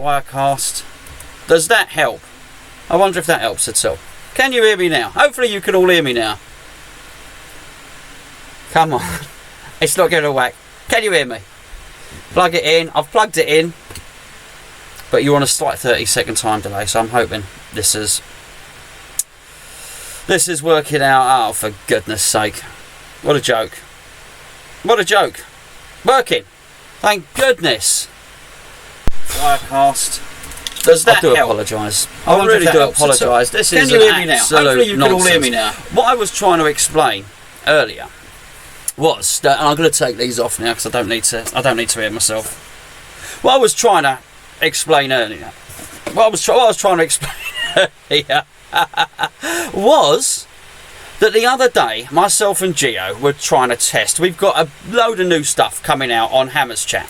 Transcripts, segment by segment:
Wirecast. Does that help? I wonder if that helps at all. Can you hear me now? Hopefully you can all hear me now. Come on. It's not going to whack. Can you hear me? Plug it in. I've plugged it in. But you're on a slight 30-second time delay, so I'm hoping this is working out. Oh, for goodness sake. What a joke. What a joke. Working. Thank goodness. Wirecast. Does that help? I do apologise. I really do apologise. This is an absolute nonsense. Hopefully you can all hear me now. What I was trying to explain earlier was that, and I'm going to take these off now because I don't need to hear myself. What I was trying to explain earlier, what I was trying to explain earlier was that the other day, myself and Gio were trying to test. We've got a load of new stuff coming out on Hammers Chat.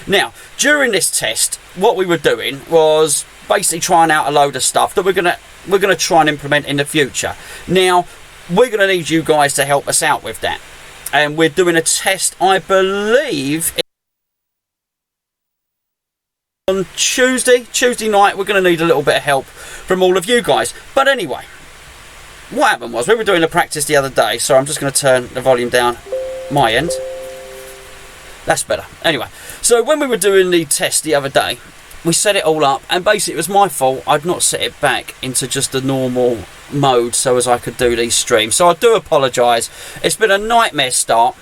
Now, during this test, what we were doing was basically trying out a load of stuff that we're gonna try and implement in the future. Now, we're gonna need you guys to help us out with that, and we're doing a test, I believe, on Tuesday night. We're gonna need a little bit of help from all of you guys. But anyway, what happened was we were doing a practice the other day. So I'm just gonna turn the volume down my end. That's better. Anyway, so when we were doing the test the other day, we set it all up, and basically it was my fault. I'd not set it back into just a normal mode so as I could do these streams. So I do apologise. It's been a nightmare start,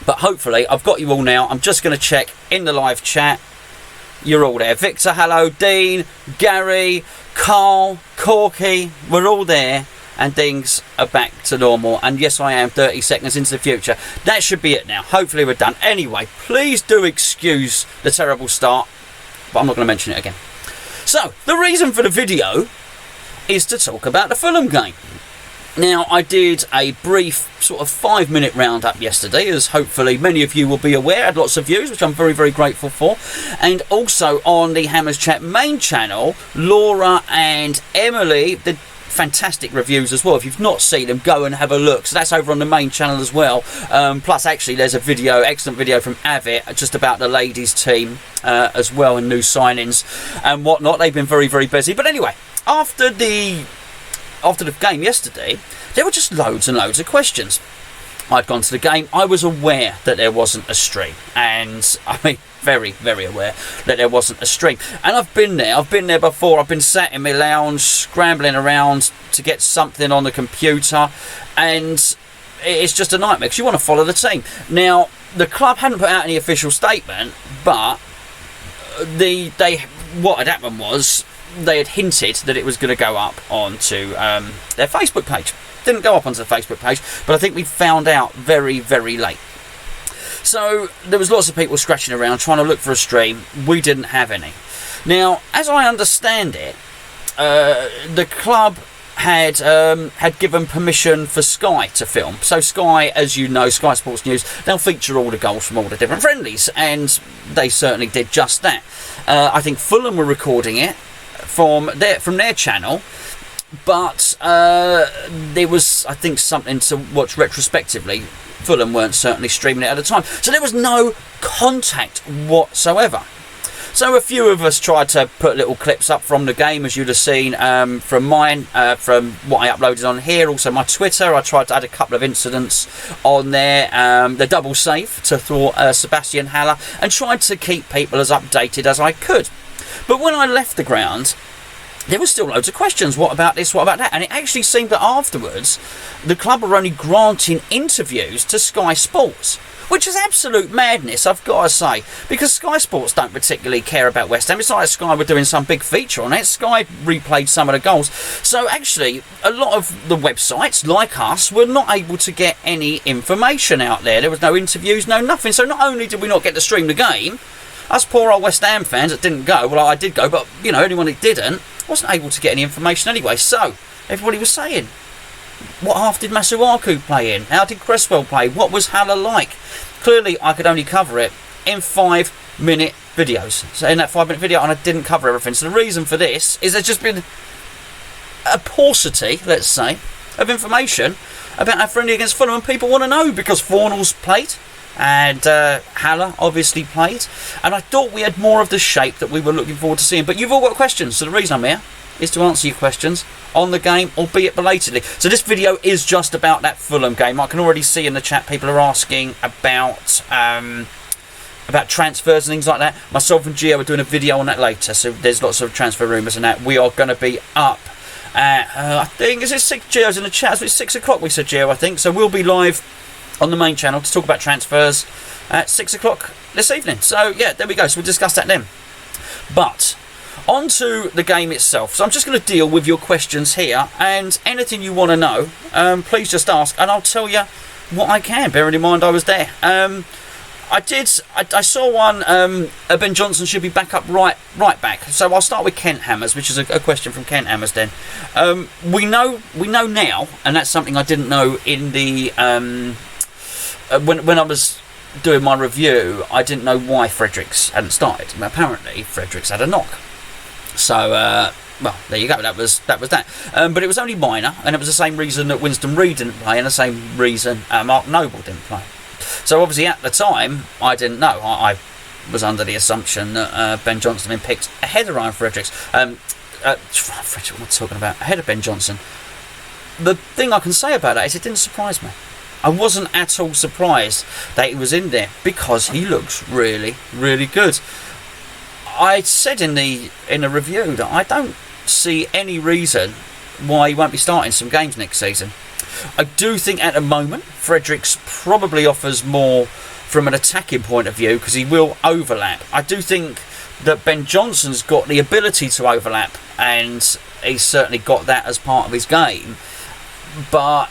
but hopefully I've got you all now. I'm just going to check in the live chat. You're all there. Victor, hello. Dean, Gary, Carl, Corky, we're all there. And things are back to normal. And yes, I am 30 seconds into the future. That should be it now. Hopefully we're done. Anyway, please do excuse the terrible start, but I'm not going to mention it again. So, the reason for the video is to talk about the Fulham game. Now, I did a brief sort of 5-minute roundup yesterday, as hopefully many of you will be aware. I had lots of views, which I'm very, very grateful for. And also on the Hammers Chat main channel, Laura and Emily did fantastic reviews as well. If you've not seen them, go and have a look. So that's over on the main channel as well. Plus, actually, there's a excellent video from Avit just about the ladies team as well, and new signings and whatnot. They've been very, very busy. But anyway, after the game yesterday, there were just loads and loads of questions. I'd gone to the game. I was aware that there wasn't a stream, and I mean, very, very aware that there wasn't a stream. And I've been there before. I've been sat in my lounge scrambling around to get something on the computer, and it's just a nightmare because you want to follow the team. Now, the club hadn't put out any official statement, but what had happened was they had hinted that it was going to go up onto their Facebook page. Didn't go up onto the Facebook page, but I think we found out very, very late. So there was lots of people scratching around trying to look for a stream. We didn't have any. Now, as I understand it, the club had given permission for Sky to film. So Sky, as you know, Sky Sports News, they'll feature all the goals from all the different friendlies, and they certainly did just that. I think Fulham were recording it from their channel. But there was, I think, something to watch retrospectively. Fulham weren't certainly streaming it at the time. So there was no contact whatsoever. So a few of us tried to put little clips up from the game, as you'd have seen from mine, from what I uploaded on here. Also my Twitter, I tried to add a couple of incidents on there. The double save to thwart Sebastian Haller, and tried to keep people as updated as I could. But when I left the ground, there were still loads of questions. What about this? What about that? And it actually seemed that afterwards, the club were only granting interviews to Sky Sports, which is absolute madness, I've got to say, because Sky Sports don't particularly care about West Ham. It's like Sky were doing some big feature on it. Sky replayed some of the goals. So actually, a lot of the websites, like us, were not able to get any information out there. There was no interviews, no nothing. So not only did we not get to stream the game, us poor old West Ham fans that didn't go, well, I did go, but, you know, anyone who didn't wasn't able to get any information anyway. So everybody was saying, what half did Masuaku play in? How did Cresswell play? What was Haller like? Clearly, I could only cover it in 5-minute videos. So in that 5-minute video, and I didn't cover everything. So the reason for this is there's just been a paucity, let's say, of information about our friendly against Fulham, and people want to know because Fornall's played. and Haller obviously played, and I thought we had more of the shape that we were looking forward to seeing. But you've all got questions, so the reason I'm here is to answer your questions on the game, albeit belatedly. So this video is just about that Fulham game. I can already see in the chat people are asking about transfers and things like that. Myself and Gio are doing a video on that later, so there's lots of transfer rumours and that. We are going to be up at, I think, is it 6? Gio's in the chat, so it's 6 o'clock we said, Gio, I think. So we'll be live on the main channel to talk about transfers at 6 o'clock this evening. So yeah, there we go. So we'll discuss that then. But on to the game itself. So I'm just going to deal with your questions here, and anything you want to know, please just ask, and I'll tell you what I can, bearing in mind I was there. I saw one, Ben Johnson should be back up right back. So I'll start with Kent Hammers, which is a question from Kent Hammers then. We know now, and that's something I didn't know in the when I was doing my review, I didn't know why Fredericks hadn't started. Apparently Fredericks had a knock. So well, there you go, that was that. But it was only minor, and it was the same reason that Winston Reid didn't play, and the same reason Mark Noble didn't play. So obviously at the time, I didn't know. I was under the assumption that Ben Johnson had been picked ahead of Ryan Fredericks. Fredericks, what am I talking about? Ahead of Ben Johnson. The thing I can say about that is it didn't surprise me. I wasn't at all surprised that he was in there because he looks really, really good. I said in the review that I don't see any reason why he won't be starting some games next season. I do think at the moment Fredericks probably offers more from an attacking point of view because he will overlap. I do think that Ben Johnson's got the ability to overlap, and he's certainly got that as part of his game. But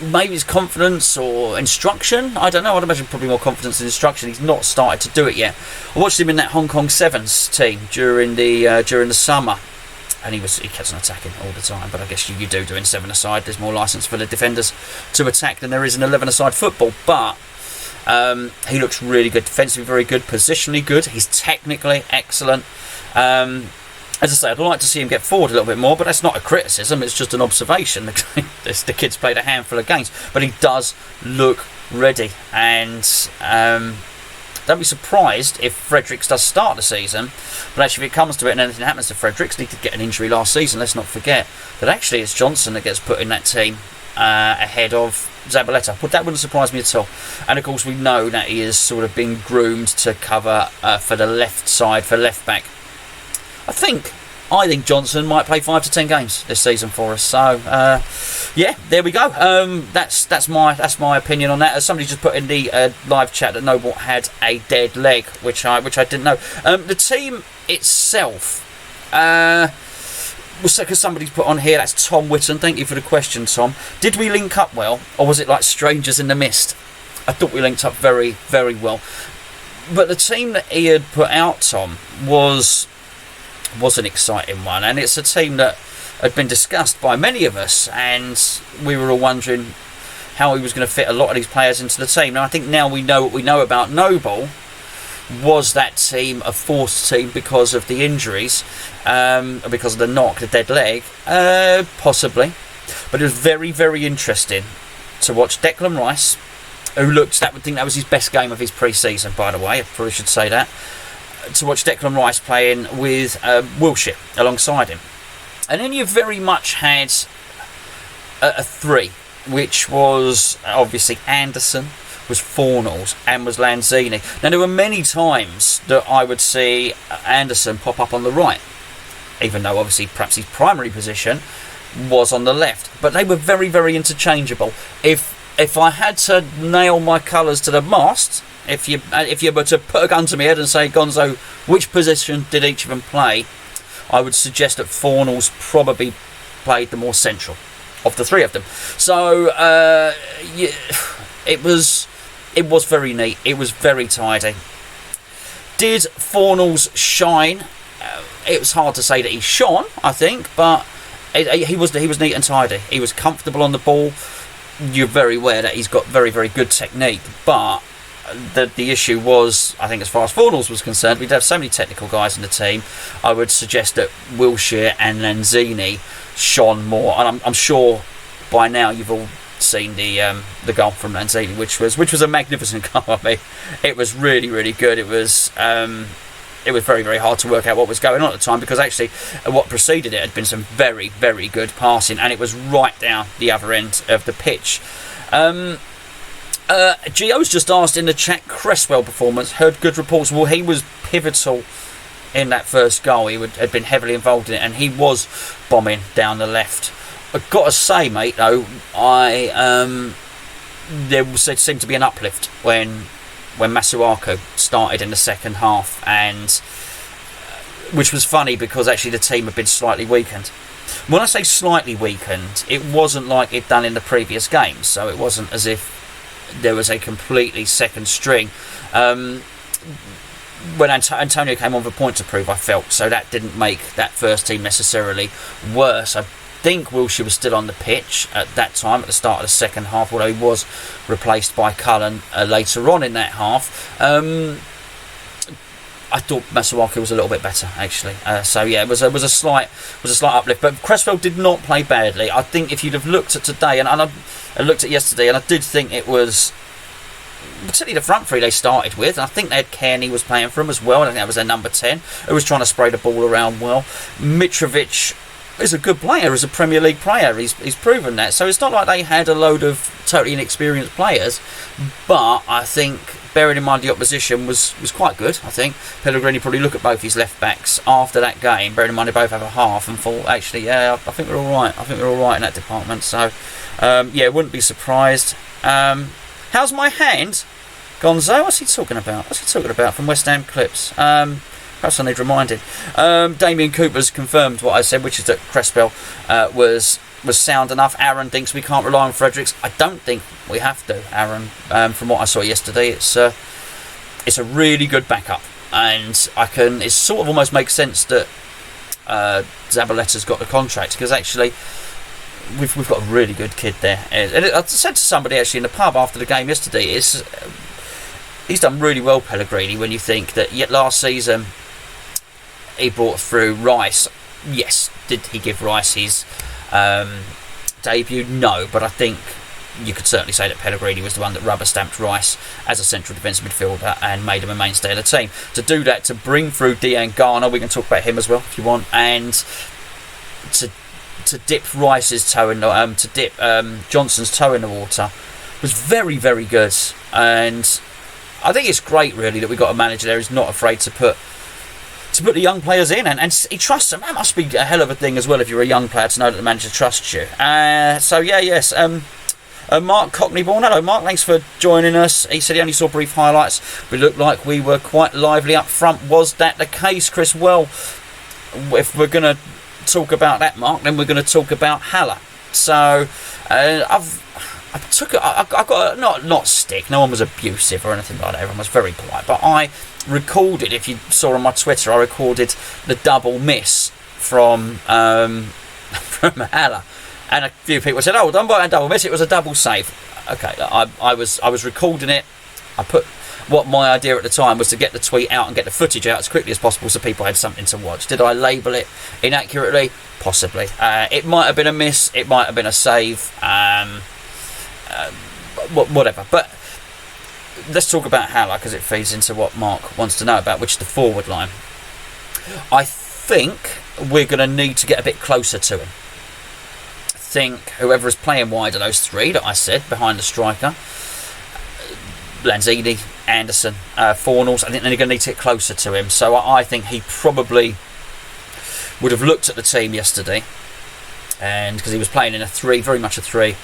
maybe his confidence or instruction, I don't know. I'd imagine probably more confidence and instruction. He's not started to do it yet. I watched him in that Hong Kong Sevens team during the summer, and he kept on attacking all the time. But I guess you do doing 7-a-side. There's more license for the defenders to attack than there is in 11-a-side football. But he looks really good defensively, very good, positionally good. He's technically excellent. As I say, I'd like to see him get forward a little bit more, but that's not a criticism, it's just an observation. The kid's played a handful of games, but he does look ready. And don't be surprised if Fredericks does start the season, but actually if it comes to it and anything happens to Fredericks, he did get an injury last season. Let's not forget that actually it's Johnson that gets put in that team ahead of Zabaleta. But that wouldn't surprise me at all. And of course we know that he is sort of being groomed to cover for the left side, for left back. I think Johnson might play 5 to 10 games this season for us. So yeah, there we go. That's my opinion on that. As somebody just put in the live chat that Noble had a dead leg, which I didn't know. The team itself, because somebody's put on here, that's Tom Whitton. Thank you for the question, Tom. Did we link up well, or was it like strangers in the mist? I thought we linked up very, very well. But the team that he had put out, Tom, was an exciting one, and it's a team that had been discussed by many of us, and we were all wondering how he was going to fit a lot of these players into the team. Now I think now we know what we know about Noble. Was that team a forced team because of the injuries, because of the knock, the dead leg? Possibly, but it was very, very interesting to watch Declan Rice, who looked, I think that was his best game of his pre-season, by the way. I probably should say that. To watch Declan Rice playing with Wilshere alongside him. And then you very much had a three, which was obviously Anderson, was Fornals, and was Lanzini. Now there were many times that I would see Anderson pop up on the right, even though obviously perhaps his primary position was on the left. But they were very, very interchangeable. If I had to nail my colours to the mast, if you were to put a gun to my head and say, Gonzo, which position did each of them play, I would suggest that Fornals probably played the more central of the three of them. So yeah, it was very neat. It was very tidy. Did Fornals shine? It was hard to say that he shone, I think, but he was neat and tidy. He was comfortable on the ball. You're very aware that he's got very, very good technique, but the issue was, I think as far as Fornals was concerned, we'd have so many technical guys in the team. I would suggest that Wilshere and Lanzini shone more, and I'm sure by now you've all seen the goal from Lanzini, which was a magnificent goal. I mean, it was really, really good. It was very, very hard to work out what was going on at the time, because actually what preceded it had been some very, very good passing, and it was right down the other end of the pitch. Gio's just asked in the chat, Cresswell performance, heard good reports. Well, he was pivotal in that first goal. He had been heavily involved in it, and he was bombing down the left. I've got to say, mate, though, there seemed to be an uplift when Masuaku started in the second half, and which was funny because actually the team had been slightly weakened. When I say slightly weakened, it wasn't like it'd done in the previous games, so it wasn't as if there was a completely second string. When Antonio came on for point to prove, I felt, so that didn't make that first team necessarily worse. I think Wilshere was still on the pitch at that time at the start of the second half, although he was replaced by Cullen later on in that half. I thought Masuaku was a little bit better, actually. So yeah, it was a slight uplift. But Cresswell did not play badly. I think if you'd have looked at today, and I looked at yesterday, and I did think it was particularly the front three they started with. And I think they had Kearney was playing for them as well. I think that was their number 10, who was trying to spray the ball around well. Mitrovic is a good player, as a Premier League player. He's proven that. So it's not like they had a load of totally inexperienced players. But I think, bearing in mind the opposition was quite good, I think. Pellegrini probably looked at both his left backs after that game, bearing in mind they both have a half, and thought, actually, yeah, I think we're all right. I think we're all right in that department. So, yeah, wouldn't be surprised. How's my hand? Gonzo? What's he talking about? From West Ham Clips? Perhaps I need reminded. Damien Cooper's confirmed what I said, which is that Cresswell was sound enough. Aaron thinks we can't rely on Fredericks. I don't think we have to, Aaron. From what I saw yesterday, it's a really good backup, and it sort of almost makes sense that Zabaletta's got the contract, because actually we've got a really good kid there. And I said to somebody actually in the pub after the game yesterday, he's done really well, Pellegrini, when you think that yet last season he brought through Rice. Yes, did he give Rice his debut? No, but I think you could certainly say that Pellegrini was the one that rubber-stamped Rice as a central defensive midfielder and made him a mainstay of the team. To do that, to bring through Diangana, we can talk about him as well if you want, and to dip Rice's toe in Johnson's toe in the water was very, very good. And I think it's great, really, that we got a manager there who's not afraid to put the young players in, and he trusts them. That must be a hell of a thing as well if you're a young player to know that the manager trusts you. So yeah, yes. Mark Cockneyborn, hello Mark, thanks for joining us. He said he only saw brief highlights. We looked like we were quite lively up front. Was that the case, Chris? Well, if we're going to talk about that, Mark, then we're going to talk about Haller. So I got not stick. No one was abusive or anything like that. Everyone was very polite. But I recorded, if you saw on my Twitter, I recorded the double miss from Haller, and a few people said, "Oh, don't buy a double miss. It was a double save." Okay, I was recording it. I put what my idea at the time was to get the tweet out and get the footage out as quickly as possible so people had something to watch. Did I label it inaccurately? Possibly. It might have been a miss. It might have been a save. Whatever. But let's talk about Haller, because it feeds into what Mark wants to know about, which is the forward line. I think we're going to need to get a bit closer to him. I think whoever is playing wide of those three that I said behind the striker, Lanzini, Anderson, Fornals, I think they're going to need to get closer to him. So I think he probably would have looked at the team yesterday, and because he was playing in a 3, very much a 3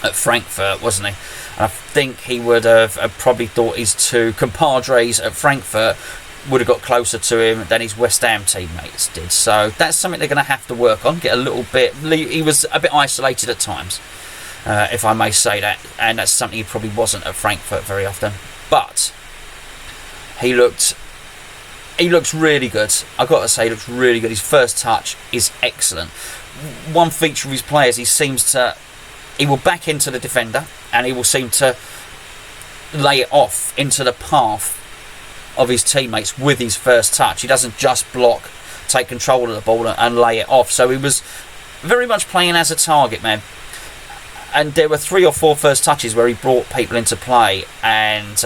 at Frankfurt, wasn't he? And I think he would have probably thought his two compadres at Frankfurt would have got closer to him than his West Ham teammates did. So that's something they're going to have to work on. Get a little bit. He was a bit isolated at times, if I may say that, and that's something he probably wasn't at Frankfurt very often. But he looks really good. I've got to say, he looks really good. His first touch is excellent. One feature of his players, he will back into the defender, and he will seem to lay it off into the path of his teammates with his first touch. He doesn't just block, take control of the ball and lay it off. So he was very much playing as a target man. and there were 3 or 4 first touches where he brought people into play and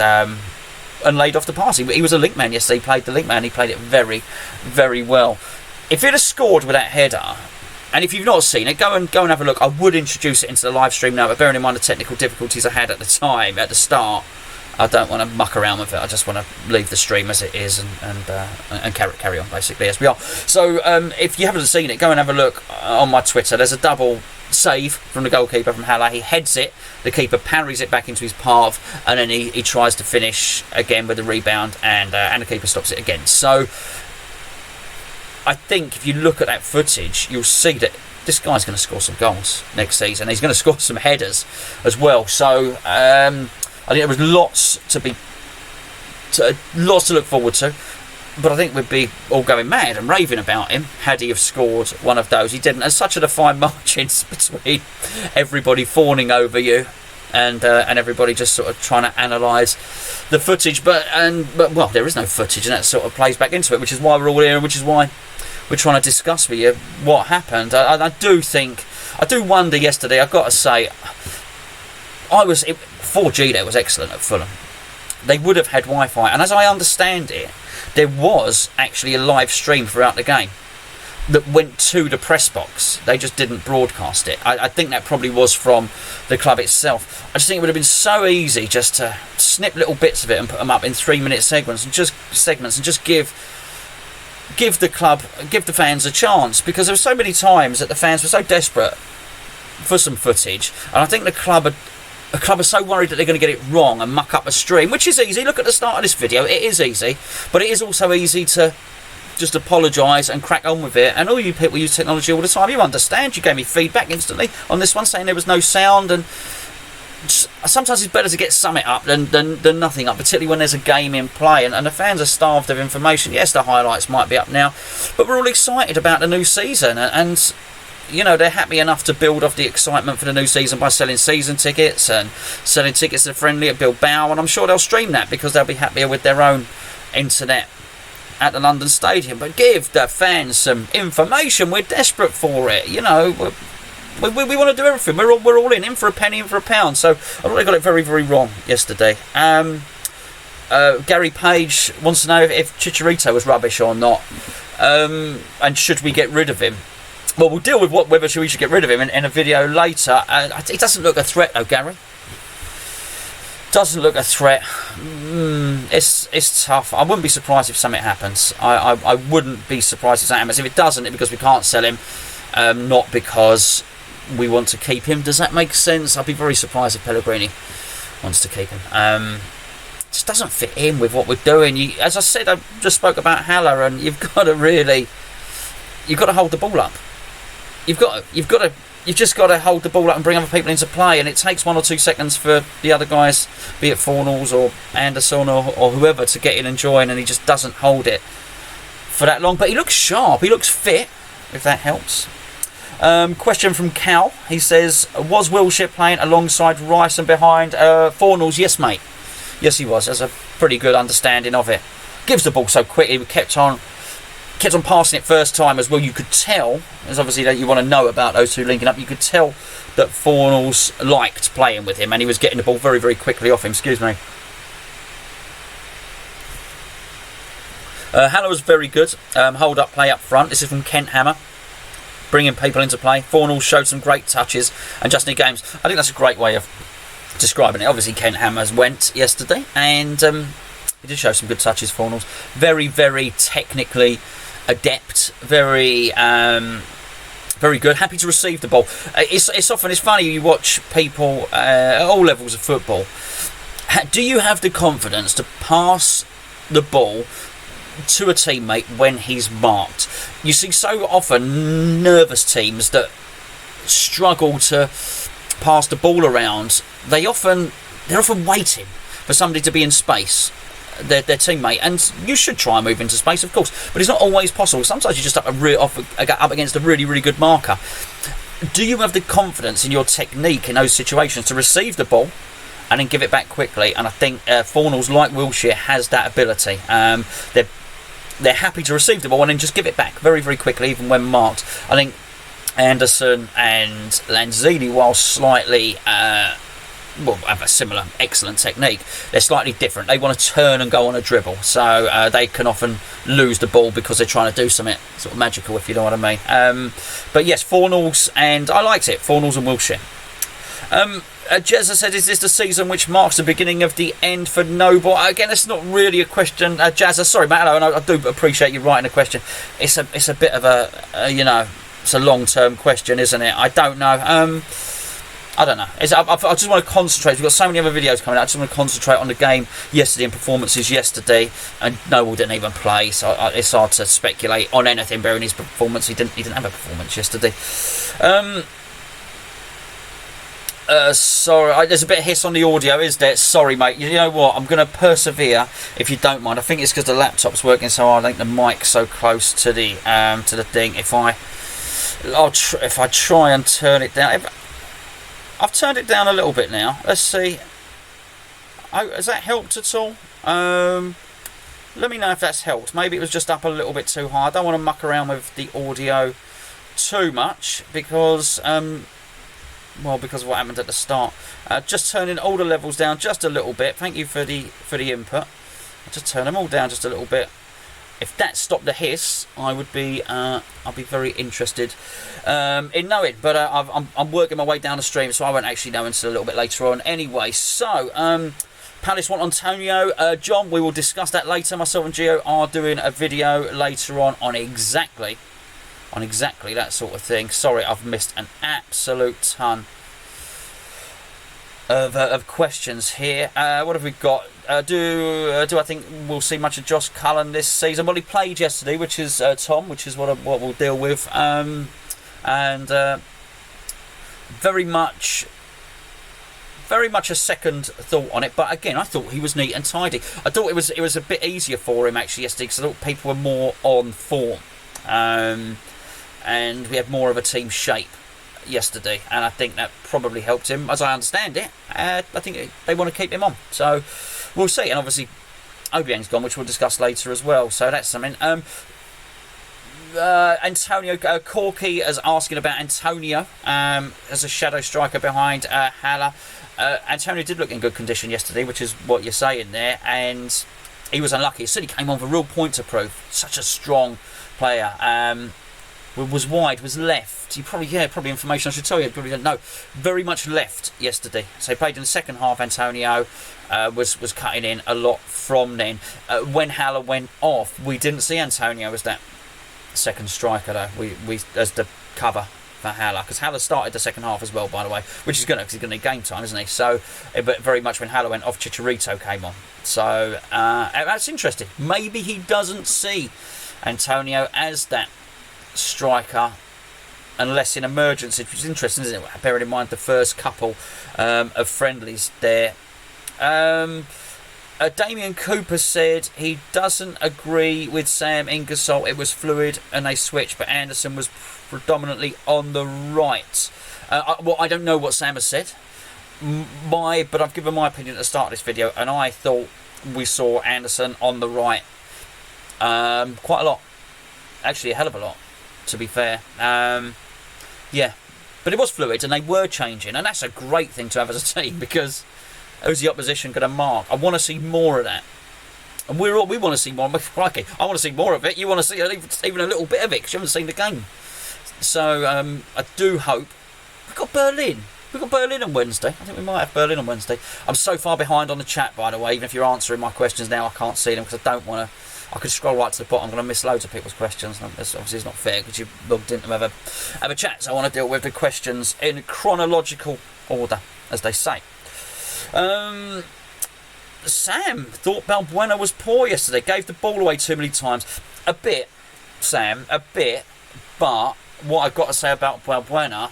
laid off the pass. He was a link man yesterday. He played the link man. He played it very, very well. If he'd have scored with that header, and if you've not seen it, go and have a look. I would introduce it into the live stream now, but bearing in mind the technical difficulties I had at the time, at the start, I don't want to muck around with it. I just want to leave the stream as it is and carry on, basically, as we are. So if you haven't seen it, go and have a look on my Twitter. There's a double save from the goalkeeper, from Haller. He heads it, the keeper parries it back into his path, and then he tries to finish again with the rebound, and the keeper stops it again. So I think if you look at that footage, you'll see that this guy's going to score some goals next season. He's going to score some headers as well. So I think there was lots to look forward to. But I think we'd be all going mad and raving about him had he have scored one of those. He didn't. There's such a defined margins between everybody fawning over you and everybody just sort of trying to analyse the footage. But well, there is no footage, and that sort of plays back into it, which is why we're all here, and which is why we're trying to discuss with you what happened. I do wonder yesterday. I've got to say, 4G there was excellent at Fulham. They would have had Wi-Fi, and as I understand it, there was actually a live stream throughout the game that went to the press box. They just didn't broadcast it. I think that probably was from the club itself. I just think it would have been so easy just to snip little bits of it and put them up in 3-minute segments and just give the fans a chance, because there were so many times that the fans were so desperate for some footage, and I think the club are so worried that they're going to get it wrong and muck up a stream, which is easy. Look at the start of this video. It is easy, but it is also easy to just apologise and crack on with it. And all you people use technology all the time. You understand. You gave me feedback instantly on this one saying there was no sound, and sometimes it's better to get something up than nothing up, particularly when there's a game in play, and the fans are starved of information. Yes, the highlights might be up now, but we're all excited about the new season, and you know, they're happy enough to build off the excitement for the new season by selling season tickets and selling tickets to the friendly at Bilbao, and I'm sure they'll stream that because they'll be happier with their own internet at the London Stadium. But give the fans some information. We're desperate for it. You know, we want to do everything. We're all in for a penny, in for a pound. So I thought they got it very, very wrong yesterday. Gary Page wants to know if Chicharito was rubbish or not, and should we get rid of him. Well, we'll deal with whether we should get rid of him in a video later. It doesn't look a threat, though, Gary. Doesn't look a threat. It's tough. I wouldn't be surprised if something happens. I wouldn't be surprised if something happens. If it doesn't, it's because we can't sell him, not because we want to keep him. Does that make sense? I'd be very surprised if Pellegrini wants to keep him. Just doesn't fit in with what we're doing. As I said, I just spoke about Haller, and you've got to hold the ball up. You've just got to hold the ball up and bring other people into play, and it takes 1 or 2 seconds for the other guys, be it Fornals or Anderson or whoever, to get in and join, and he just doesn't hold it for that long. But he looks sharp, he looks fit, if that helps. Question from Cal. He says, was Wilshere playing alongside Rice and behind Fornals? Yes, mate. Yes, he was. There's a pretty good understanding of it. Gives the ball so quickly, we kept on passing it first time as well. You could tell, as obviously that you want to know about those two linking up, you could tell that Fornals liked playing with him, and he was getting the ball very, very quickly off him. Excuse me. Haller was very good. Hold up play up front. This is from Kent Hammer. Bringing people into play. Fornals showed some great touches and just need games. I think that's a great way of describing it. Obviously Kent Hammers went yesterday, and he did show some good touches, Fornals. Very, very technically adept, very good, happy to receive the ball. It's funny, you watch people at all levels of football. Do you have the confidence to pass the ball to a teammate when he's marked? You see so often nervous teams that struggle to pass the ball around. They're often waiting for somebody to be in space, their teammate, and you should try and move into space, of course, but it's not always possible. Sometimes you're just up against a really, really good marker. Do you have the confidence in your technique in those situations to receive the ball and then give it back quickly? And I think Fornals, like Wilshere, has that ability. They're happy to receive the ball and then just give it back very, very quickly, even when marked. I think Anderson and Lanzini, while slightly have a similar excellent technique, they're slightly different. They want to turn and go on a dribble, so they can often lose the ball because they're trying to do something sort of magical, if you know what I mean. But yes, 4-0, and I liked it. 4-0 and Wilshere. Jezza said, is this the season which marks the beginning of the end for Noble? Again, it's not really a question. Jazza, sorry, Matt, and I do appreciate you writing a question. It's a bit of a it's a long-term question, isn't it? I don't know. I don't know. I just want to concentrate. We've got so many other videos coming out. I just want to concentrate on the game yesterday and performances yesterday. And Noble didn't even play, so it's hard to speculate on anything. Bearing his performance, he didn't have a performance yesterday. Sorry, there's a bit of hiss on the audio, is there? Sorry, mate. You know what? I'm going to persevere if you don't mind. I think it's because the laptop's working so hard. I think the mic's so close to the thing. If I try and turn it down, I've turned it down a little bit now. Let's see. Oh, has that helped at all? Let me know if that's helped. Maybe it was just up a little bit too high. I don't want to muck around with the audio too much because because of what happened at the start. Just turning all the levels down just a little bit. Thank you for the input. I'll just turn them all down just a little bit. If that stopped the hiss, I'll be very interested in knowing. But I'm working my way down the stream, so I won't actually know until a little bit later on. Anyway, so Palace want Antonio. John, we will discuss that later. Myself and Gio are doing a video later on exactly that sort of thing. Sorry, I've missed an absolute ton of questions here. What have we got? Do I think we'll see much of Josh Cullen this season? Well, he played yesterday, which is Tom, which is what we'll deal with, and very much a second thought on it. But again, I thought he was neat and tidy. I thought it was a bit easier for him actually yesterday because I thought people were more on form. And we had more of a team shape yesterday, and I think that probably helped him, as I understand it. I think they want to keep him on, so we'll see. And obviously Obiang's gone, which we'll discuss later as well, so that's something. Antonio Corky is asking about Antonio as a shadow striker behind Haller. Antonio did look in good condition yesterday, which is what you're saying there, and he was unlucky. He certainly came on for real point to prove. Such a strong player. Was wide, was left. Probably information I should tell you. Probably don't know. Very much left yesterday. So he played in the second half. Antonio was cutting in a lot from then. When Haller went off, we didn't see Antonio as that second striker though. We as the cover for Haller, because Haller started the second half as well, by the way, which is good because he's going to need game time, isn't he? So, but very much when Haller went off, Chicharito came on. So that's interesting. Maybe he doesn't see Antonio as that striker unless in emergency, which is interesting, isn't it? Bearing in mind the first couple of friendlies there. Damien Cooper said he doesn't agree with Sam Ingersoll. It was fluid and they switched, but Anderson was predominantly on the right. I don't know what Sam has said, but I've given my opinion at the start of this video, and I thought we saw Anderson on the right quite a lot. Actually, a hell of a lot, to be fair. Yeah, but it was fluid and they were changing, and that's a great thing to have as a team because who's the opposition going to mark? I want to see more of that, and we want to see more. Crikey, I want to see more of it. You want to see even a little bit of it because you haven't seen the game. So I do hope we've got Berlin. We've got Berlin on Wednesday. I think we might have Berlin on Wednesday. I'm so far behind on the chat, by the way. Even if you're answering my questions now, I can't see them because I don't want to. I could scroll right to the bottom. I'm going to miss loads of people's questions. Obviously, it's not fair because you logged in to have a chat. So I want to deal with the questions in chronological order, as they say. Sam thought Balbuena was poor yesterday. Gave the ball away too many times. A bit, Sam. A bit. But what I've got to say about Balbuena,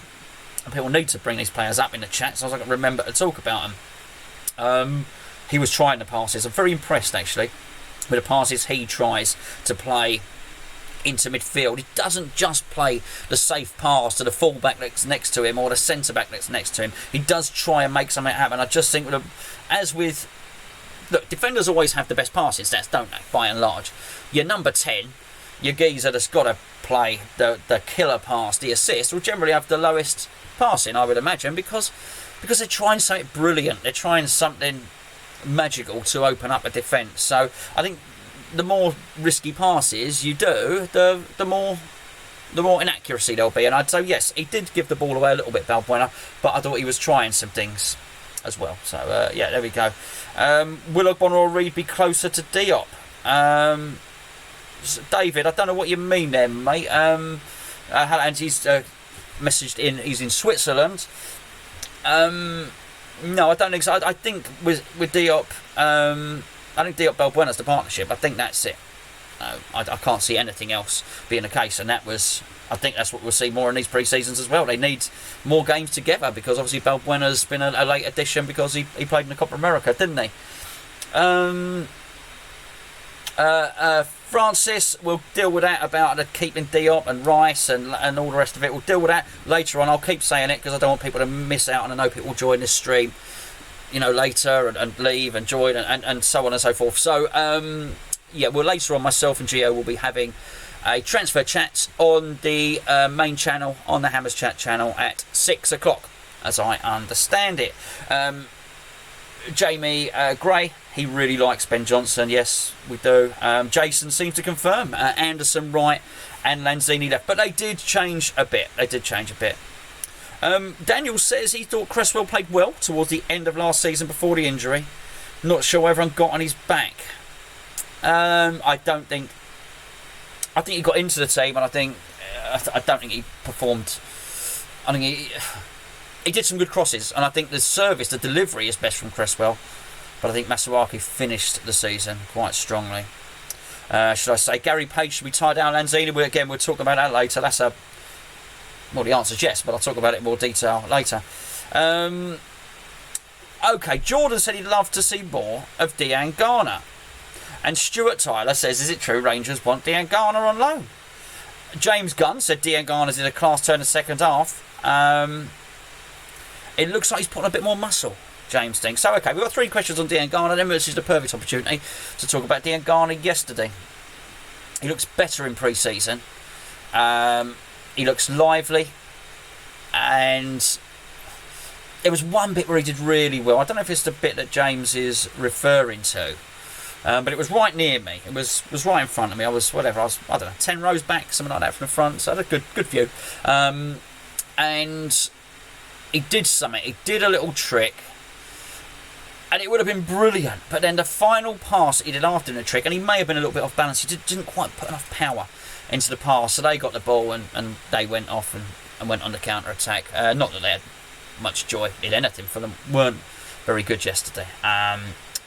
and people need to bring these players up in the chat so I can remember to talk about them. He was trying the passes. I'm very impressed, actually, with the passes he tries to play into midfield. He doesn't just play the safe pass to the full-back that's next to him or the centre-back that's next to him. He does try and make something happen. I just think, look, defenders always have the best passing stats, don't they, by and large. Your number 10, your geezer that's got to play, the killer pass, the assist, will generally have the lowest passing, I would imagine, because they're trying something brilliant. They're trying something magical to open up a defence. So I think the more risky passes you do, the more inaccuracy there'll be. And I'd say, yes, he did give the ball away a little bit, Balbuena, but I thought he was trying some things as well. So, yeah, there we go. Will Ogbonna or Reed be closer to Diop? David, I don't know what you mean there, mate. And he's messaged in, he's in Switzerland. No, I don't think so. I think with Diop, I think Diop Balbuena's the partnership. I think that's it. I can't see anything else being the case, and I think that's what we'll see more in these pre-seasons as well. They need more games together, because obviously Balbuena's been a late addition because he played in the Copa America, didn't he? Francis will deal with that about the keeping Diop and Rice and all the rest of it. We'll deal with that later on. I'll keep saying it because I don't want people to miss out, and I know people will join this stream, later and leave and join and so on and so forth. So, yeah, well, later on, myself and Gio will be having a transfer chat on the main channel, on the Hammers Chat channel at 6 o'clock, as I understand it. Jamie Gray, he really likes Ben Johnson. Yes, we do. Jason seems to confirm Anderson, Wright and Lanzini left. But they did change a bit. Daniel says he thought Cresswell played well towards the end of last season before the injury. Not sure whether everyone got on his back. I think he got into the team, and I don't think he performed. I think he did some good crosses, and I think the delivery is best from Cresswell. But I think Masuaki finished the season quite strongly. Should I say Gary Page should be tied down Lanzini? We'll talk about that later. The answer's yes, but I'll talk about it in more detail later. Okay, Jordan said he'd love to see more of Dean Garner. And Stuart Tyler says, is it true Rangers want Dean Garner on loan? James Gunn said Dean Garner's in a class turn in the second half. It looks like he's putting a bit more muscle, James thinks. So, okay, we've got 3 questions on Dean Garner. Then this is the perfect opportunity to talk about Dean Garner yesterday. He looks better in pre-season. He looks lively. And there was one bit where he did really well. I don't know if it's the bit that James is referring to. But it was right near me. It was right in front of me. I was, I don't know, 10 rows back, something like that from the front. So I had a good view. And he did something. He did a little trick. And it would have been brilliant. But then the final pass he did after the trick, and he may have been a little bit off balance. He didn't quite put enough power into the pass. So they got the ball and they went off and went on the counter-attack. Not that they had much joy in anything. For them weren't very good yesterday.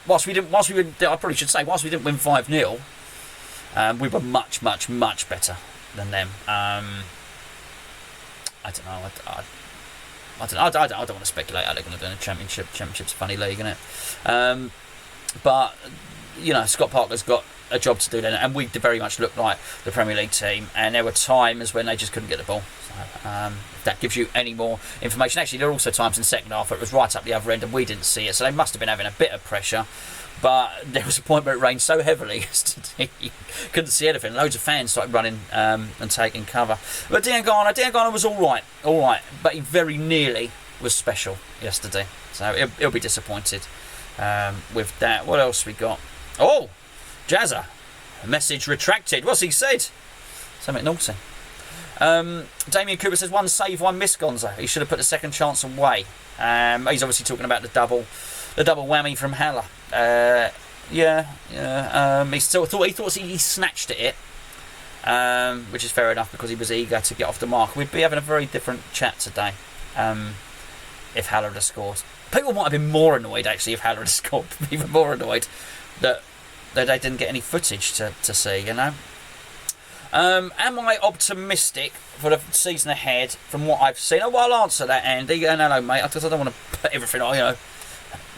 Whilst we didn't win 5-0, we were much, much, much better than them. I don't know. I don't want to speculate how they're going to do in the Championship. Championship's a funny league, isn't it? But Scott Parker's got a job to do then, and we very much looked like the Premier League team. And there were times when they just couldn't get the ball. So, if that gives you any more information, actually, there were also times in the second half where it was right up the other end, and we didn't see it. So they must have been having a bit of pressure. But there was a point where it rained so heavily yesterday, you couldn't see anything. Loads of fans started running and taking cover. But Dean Garner was all right, but he very nearly was special yesterday. So he'll be disappointed with that. What else we got? Oh, Jazza, message retracted. What's he said? Something naughty. Damien Cooper says 1 save, 1 miss, Gonzo. He should have put the second chance away. He's obviously talking about the double whammy from Haller. He still thought he snatched at it, which is fair enough because he was eager to get off the mark. We'd be having a very different chat today if Haller had scored. People might have been more annoyed actually if Haller had scored. Even more annoyed that they didn't get any footage to see. Am I optimistic for the season ahead from what I've seen? Oh, well, I'll answer that, Andy. No, mate, because I don't want to put everything on,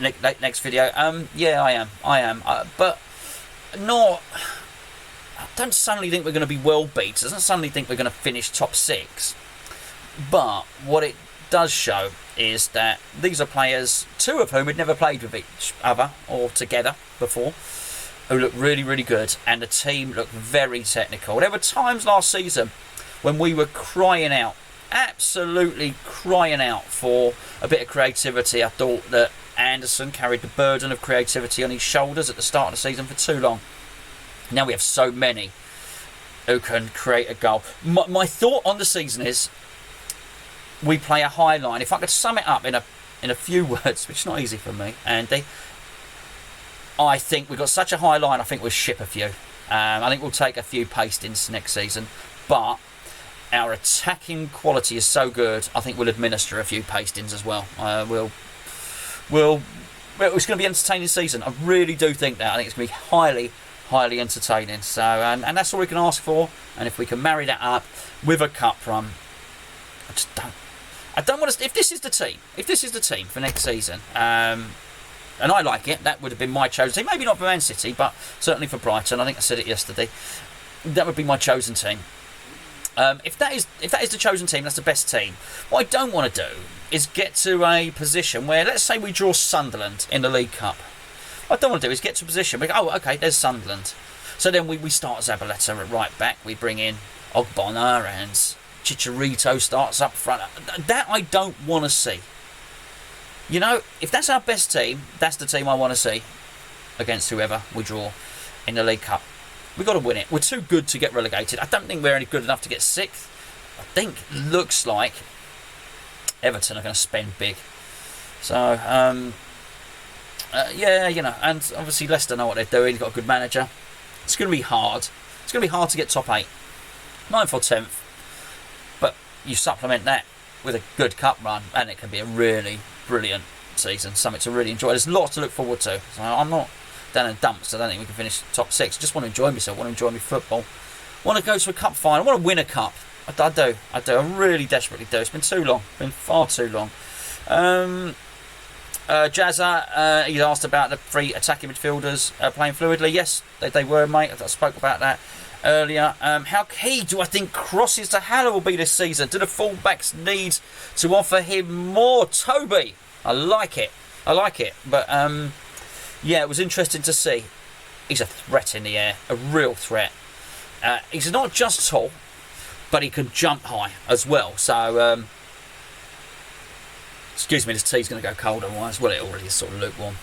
next video. Yeah, I am. But not... I don't suddenly think we're going to be world beaters. I don't suddenly think we're going to finish top 6. But what it does show is that these are players, 2 of whom had never played with each other or together before, who look really, really good, and the team look very technical. There were times last season when we were crying out, absolutely crying out for a bit of creativity. I thought that Anderson carried the burden of creativity on his shoulders at the start of the season for too long. Now we have so many who can create a goal. My thought on the season is we play a high line. If I could sum it up in a few words, which is not easy for me, Andy, I think we've got such a high line, I think we'll ship a few. I think we'll take a few pastings next season, but our attacking quality is so good, I think we'll administer a few pastings as well. It's going to be an entertaining season. I really do think that. I think it's going to be highly entertaining. So, and that's all we can ask for. And if we can marry that up with a cup run, I don't want to. If this is the team for next season, and I like it, that would have been my chosen team. Maybe not for Man City, but certainly for Brighton. I think I said it yesterday. That would be my chosen team. If that is the chosen team, that's the best team. What I don't want to do is get to a position where, let's say we draw Sunderland in the League Cup. What I don't want to do is get to a position where, oh, okay, there's Sunderland. So then we start Zabaleta at right back. We bring in Ogbonna and Chicharito starts up front. That I don't want to see. You know, if that's our best team, that's the team I want to see against whoever we draw in the League Cup. We've got to win it. We're too good to get relegated. I don't think we're any good enough to get 6th. I think looks like Everton are going to spend big. So, yeah, you know, and obviously Leicester know what they're doing. They've got a good manager. It's going to be hard. It's going to be hard to get top 8. 9th or 10th. But you supplement that with a good cup run, and it can be a really brilliant season. Something to really enjoy. There's lots to look forward to. So I'm not down in dumps. I don't think we can finish top 6. I just want to enjoy myself. I want to enjoy my football. I want to go to a cup final. I want to win a cup. I do. I really desperately do. It's been too long. Been far too long. Jazza, he asked about the 3 attacking midfielders playing fluidly. Yes, they were, mate. I spoke about that earlier. How key do I think crosses to Haller will be this season? Do the fullbacks need to offer him more? Toby, I like it. But yeah, it was interesting to see. He's a threat in the air, a real threat. He's not just tall, but he can jump high as well. So, excuse me, this tea's going to go cold otherwise. Well, it already is sort of lukewarm.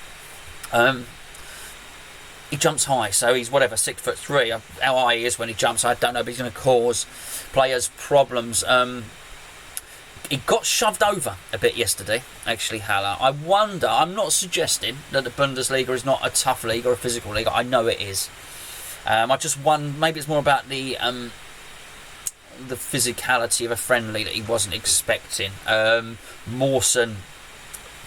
He jumps high, so he's 6'3". How high he is when he jumps, I don't know, but he's going to cause players problems. He got shoved over a bit yesterday, actually, Haller. I wonder, I'm not suggesting that the Bundesliga is not a tough league or a physical league. I know it is. I just wonder, maybe it's more about the physicality of a friendly that he wasn't expecting. Mawson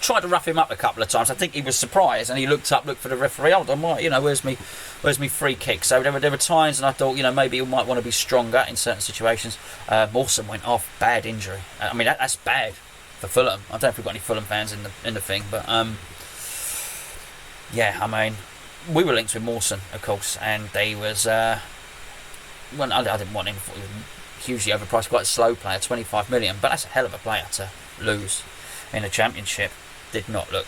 tried to rough him up a couple of times. I think he was surprised and he looked for the referee. Hold on, where's me free kick? So there were times, and I thought, maybe he might want to be stronger in certain situations. Mawson went off, bad injury. I mean, that's bad for Fulham. I don't know if we've got any Fulham fans in the thing, but yeah, I mean, we were linked with Mawson, of course, and they was I didn't want him. He was hugely overpriced, quite a slow player, 25 million, but that's a hell of a player to lose in the Championship. Did not look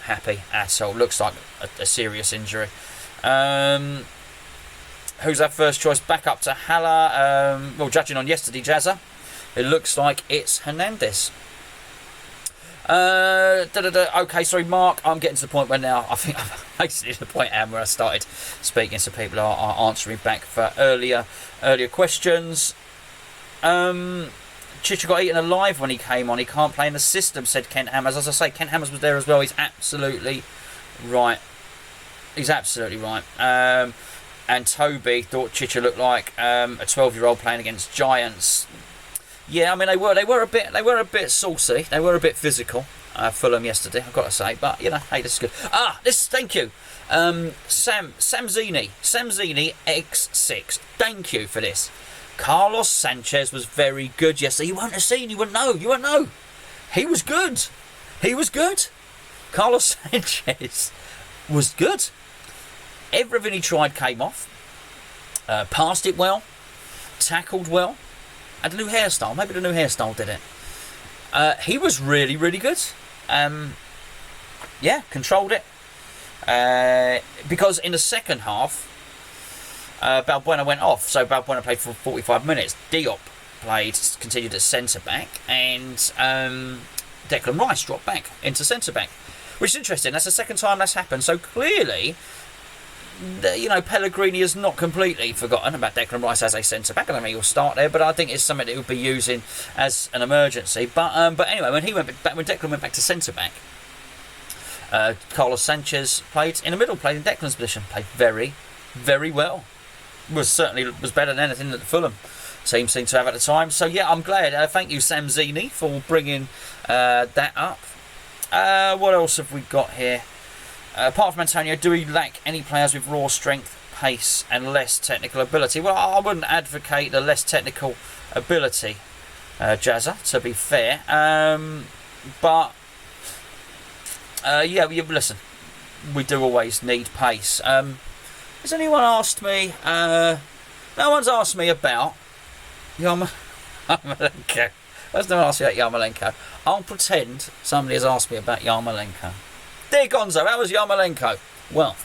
happy at all. Looks like a serious injury. Who's our first choice? Back up to Haller. Well, judging on yesterday, Jazza, it looks like it's Hernandez. Okay, sorry, Mark. I'm getting to the point where now I think I'm basically at the point where I started speaking, so people are answering back for earlier questions. Chicha got eaten alive when he came on. He can't play in the system, said Kent Hammers. As I say, Kent Hammers was there as well. He's absolutely right. And Toby thought Chicha looked like a 12-year-old playing against giants. Yeah, I mean they were a bit saucy. They were a bit physical. Fulham yesterday, I've got to say. But hey, this is good. Thank you. Samzini X6. Thank you for this. Carlos Sanchez was very good yesterday. You won't have seen. You wouldn't know. He was good. Carlos Sanchez was good. Everything he tried came off. Passed it well. Tackled well. Had a new hairstyle. Maybe the new hairstyle did it. He was really, really good. Controlled it. Because in the second half, Balbuena went off, so Balbuena played for 45 minutes. Diop continued at centre-back, and Declan Rice dropped back into centre-back, which is interesting. That's the second time that's happened, so clearly, Pellegrini has not completely forgotten about Declan Rice as a centre-back. I don't think he'll start there, but I think it's something that he'll be using as an emergency. But anyway, when Declan went back to centre-back, Carlos Sanchez played in the middle, played in Declan's position, played very, very well. Was better than anything that the Fulham team seemed to have at the time. So yeah, I'm glad. Thank you, Sam Zini, for bringing that up. What else have we got here? Apart from Antonio, do we lack any players with raw strength, pace and less technical ability? Well, I wouldn't advocate the less technical ability, Jazza, to be fair. But listen, we do always need pace. Has anyone asked me? No one's asked me about Yarmolenko. Has no one asked me about Yarmolenko? I'll pretend somebody has asked me about Yarmolenko. Dear Gonzo, how was Yarmolenko? Well,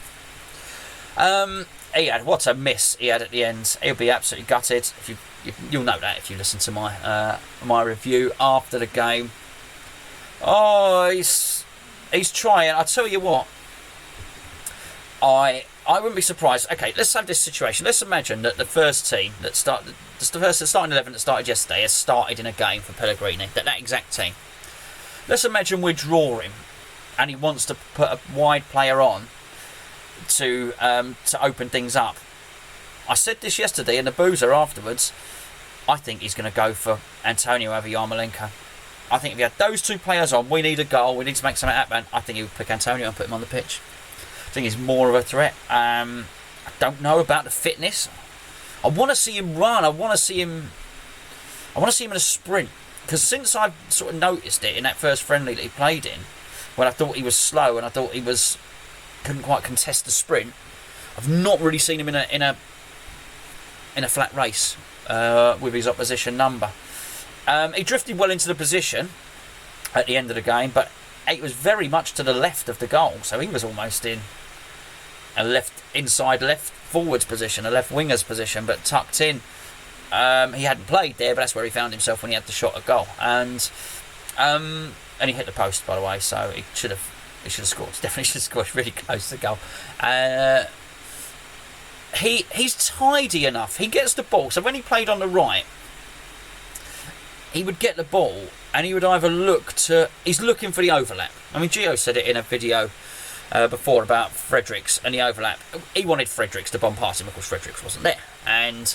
what a miss he had at the end. He'll be absolutely gutted. You'll know that if you listen to my review after the game. Oh, he's trying. I tell you what, I wouldn't be surprised. Okay, let's have this situation. Let's imagine that the first team the starting 11 that started yesterday has started in a game for Pellegrini. That exact team. Let's imagine we're drawing, and he wants to put a wide player on to open things up. I said this yesterday in the boozer afterwards. I think he's going to go for Antonio over Yarmolenko. I think if he had those two players on, we need a goal, we need to make something happen. I think he would pick Antonio and put him on the pitch. I think he's more of a threat. I don't know about the fitness. I want to see him run. I want to see him in a sprint. Because since I've sort of noticed it in that first friendly that he played in, when I thought he was slow and I thought he couldn't quite contest the sprint, I've not really seen him in a flat race with his opposition number. He drifted well into the position at the end of the game, but it was very much to the left of the goal, so he was almost in a inside left forwards position, a left winger's position, but tucked in. He hadn't played there, but that's where he found himself when he had the shot at goal, and he hit the post, by the way, so he should have scored. Definitely should have scored. Really close to goal. He's tidy enough. He gets the ball. So when he played on the right, he would get the ball and he would either he's looking for the overlap. I mean, Gio said it in a video before about Fredericks and the overlap. He wanted Fredericks to bomb past him, of course Fredericks wasn't there, and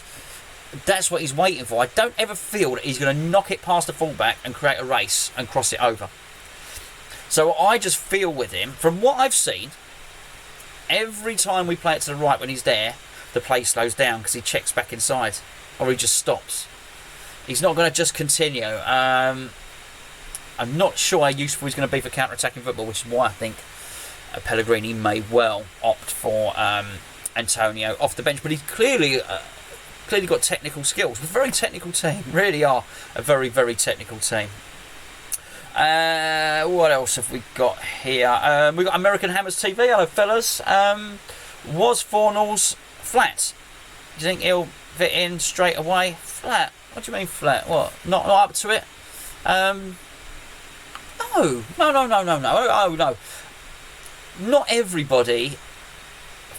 that's what he's waiting for. I don't ever feel that he's going to knock it past the fullback and create a race and cross it over. So I just feel with him, from what I've seen, every time we play it to the right when he's there, the play slows down because he checks back inside or he just stops. He's not going to just continue. I'm not sure how useful he's going to be for counter-attacking football, which is why I think Pellegrini may well opt for Antonio off the bench. But he's clearly got technical skills. We're a very technical team. Really are a very, very technical team. What else have we got here? We've got American Hammers TV. Hello, fellas. Was Fornals flat? Do you think he'll fit in straight away? Flat? What do you mean flat? What? Not up to it? No. Oh, no. Not everybody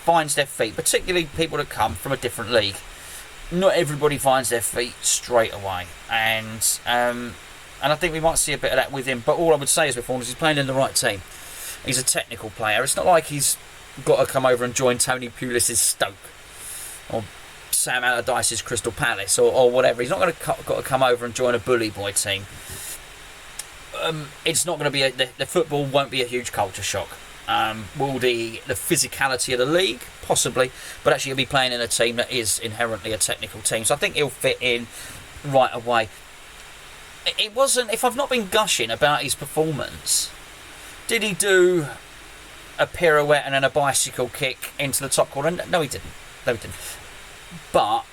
finds their feet, particularly people that come from a different league. Not everybody finds their feet straight away, and I think we might see a bit of that with him. But all I would say is with Fornals, he's playing in the right team. He's a technical player. It's not like he's got to come over and join Tony Pulis' Stoke or Sam Allardyce's Crystal Palace or whatever. He's not got to come over and join a bully boy team. It's not going to be the football won't be a huge culture shock. Will the physicality of the league? Possibly, but actually he'll be playing in a team that is inherently a technical team, so I think he'll fit in right away. It wasn't, if I've not been gushing about his performance, did he do a pirouette and then a bicycle kick into the top corner? No, he didn't. But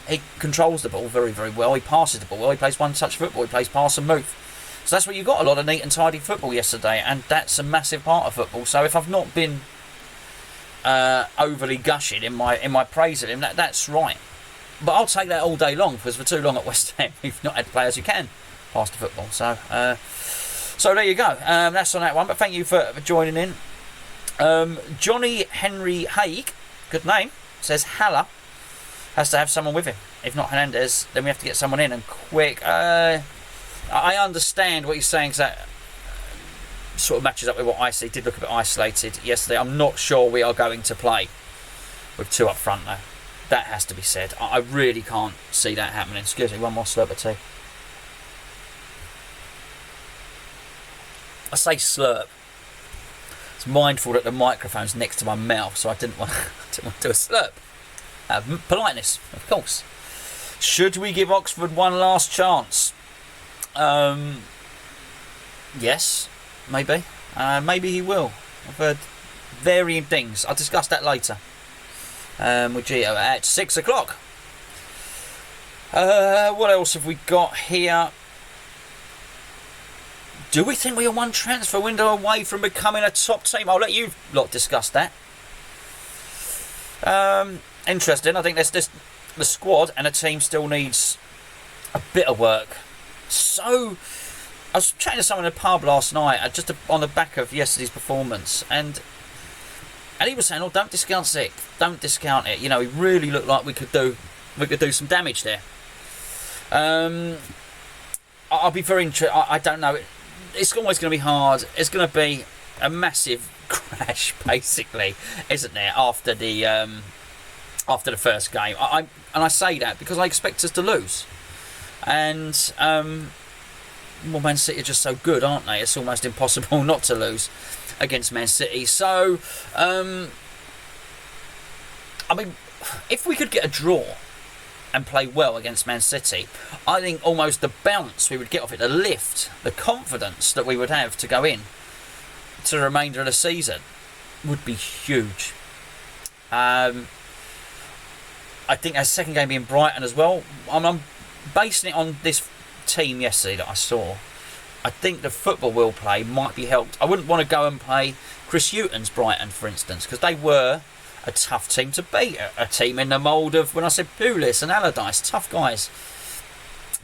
he controls the ball very, very well. He passes the ball well. He plays one-touch football. He plays pass and move. So that's where you got a lot of neat and tidy football yesterday, and that's a massive part of football. So if I've not been overly gushing in my praise of him. That's right. But I'll take that all day long, because for too long at West Ham we've not had players who can pass the football. So there you go. That's on that one. But thank you for joining in. Johnny Henry Haig, good name, says Haller has to have someone with him. If not Hernandez, then we have to get someone in, and quick. I understand what he's saying, because that sort of matches up with what I see. Did look a bit isolated yesterday. I'm not sure we are going to play with two up front, though. That has to be said. I really can't see that happening. Excuse me, one more slurp of tea. I say slurp. It's mindful that the microphone's next to my mouth, so I didn't want to do a slurp. Politeness, of course. Should we give Oxford one last chance? Yes, maybe. Maybe he will. I've heard varying things. I'll discuss that later. With Gio at 6 o'clock. What else have we got here? Do we think we are one transfer window away from becoming a top team? I'll let you lot discuss that. Interesting. I think the squad and the team still needs a bit of work. So, I was chatting to someone in the pub last night, just on the back of yesterday's performance, and he was saying, "Oh, don't discount it. Don't discount it. You know, it really looked like we could do some damage there." I'll be very interested. I don't know. It's always going to be hard. It's going to be a massive crash, basically, isn't there? After the first game, I say that because I expect us to lose, and well, Man City are just so good, aren't they? It's almost impossible not to lose against Man City. So, I mean, if we could get a draw and play well against Man City, I think almost the bounce we would get off it, the lift, the confidence that we would have to go in to the remainder of the season would be huge. I think our second game being Brighton as well, I'm basing it on this team yesterday that I saw. I think the football we'll play might be helped. I wouldn't want to go and play Chris Hughton's Brighton, for instance, because they were a tough team to beat. A team in the mould of, when I said Pulis and Allardyce, tough guys.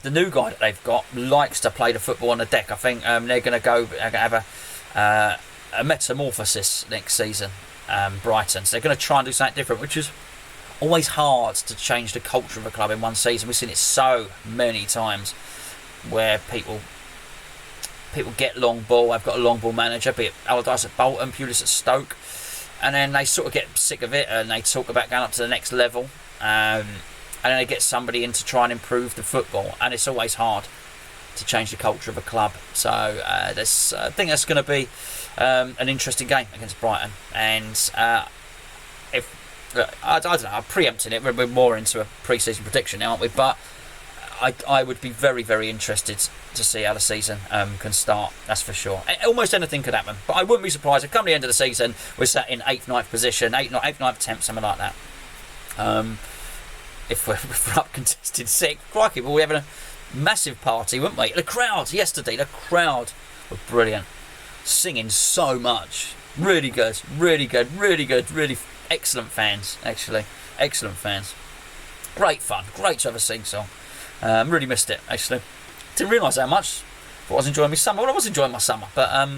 The new guy that they've got likes to play the football on the deck. I think they're going to have a metamorphosis next season, Brighton. So they're going to try and do something different, which is always hard to change the culture of a club in one season. We've seen it so many times where people get long ball. I've got a long ball manager, be it Allardyce at Bolton, Pulis at Stoke, and then they sort of get sick of it and they talk about going up to the next level, and then they get somebody in to try and improve the football, and it's always hard to change the culture of a club. So I think that's going to be an interesting game against Brighton, and if I don't know, I'm preempting it. We're more into a pre-season prediction now, aren't we? But I would be very, very interested to see how the season can start. That's for sure. Almost anything could happen, but I wouldn't be surprised if come the end of the season we're sat in 8th, 9th position, 8th, 9th, 10th, something like that. If we're up contested 6th, crikey, we'll be having a massive party, wouldn't we? The crowd yesterday, the crowd were brilliant, singing so much. Really good, really good, really good, really excellent fans, actually. Excellent fans. Great fun, great to have a sing-song. Really missed it, actually. Didn't realise how much. Thought I was enjoying my summer. Well, I was enjoying my summer, but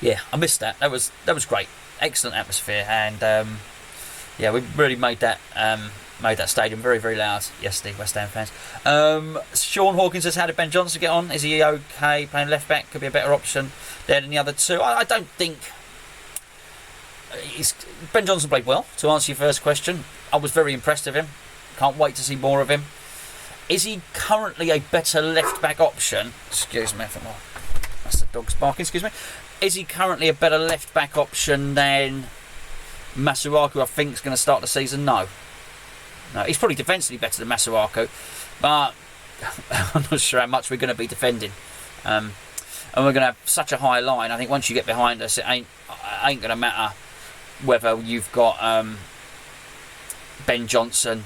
yeah, I missed that. That was great. Excellent atmosphere, and yeah, we really made that stadium very, very loud yesterday, West Ham fans. Sean Hawkins says, how did Ben Johnson get on? Is he okay? Playing left back could be a better option there than the other two. I don't think Ben Johnson played well. To answer your first question, I was very impressed with him. Can't wait to see more of him. Is he currently a better left-back option? Excuse me, that's the dog's barking, excuse me. Is he currently a better left-back option than Masuaku, I think, is going to start the season? No. He's probably defensively better than Masuaku, but I'm not sure how much we're going to be defending. And we're going to have such a high line. I think once you get behind us, it ain't going to matter whether you've got Ben Johnson,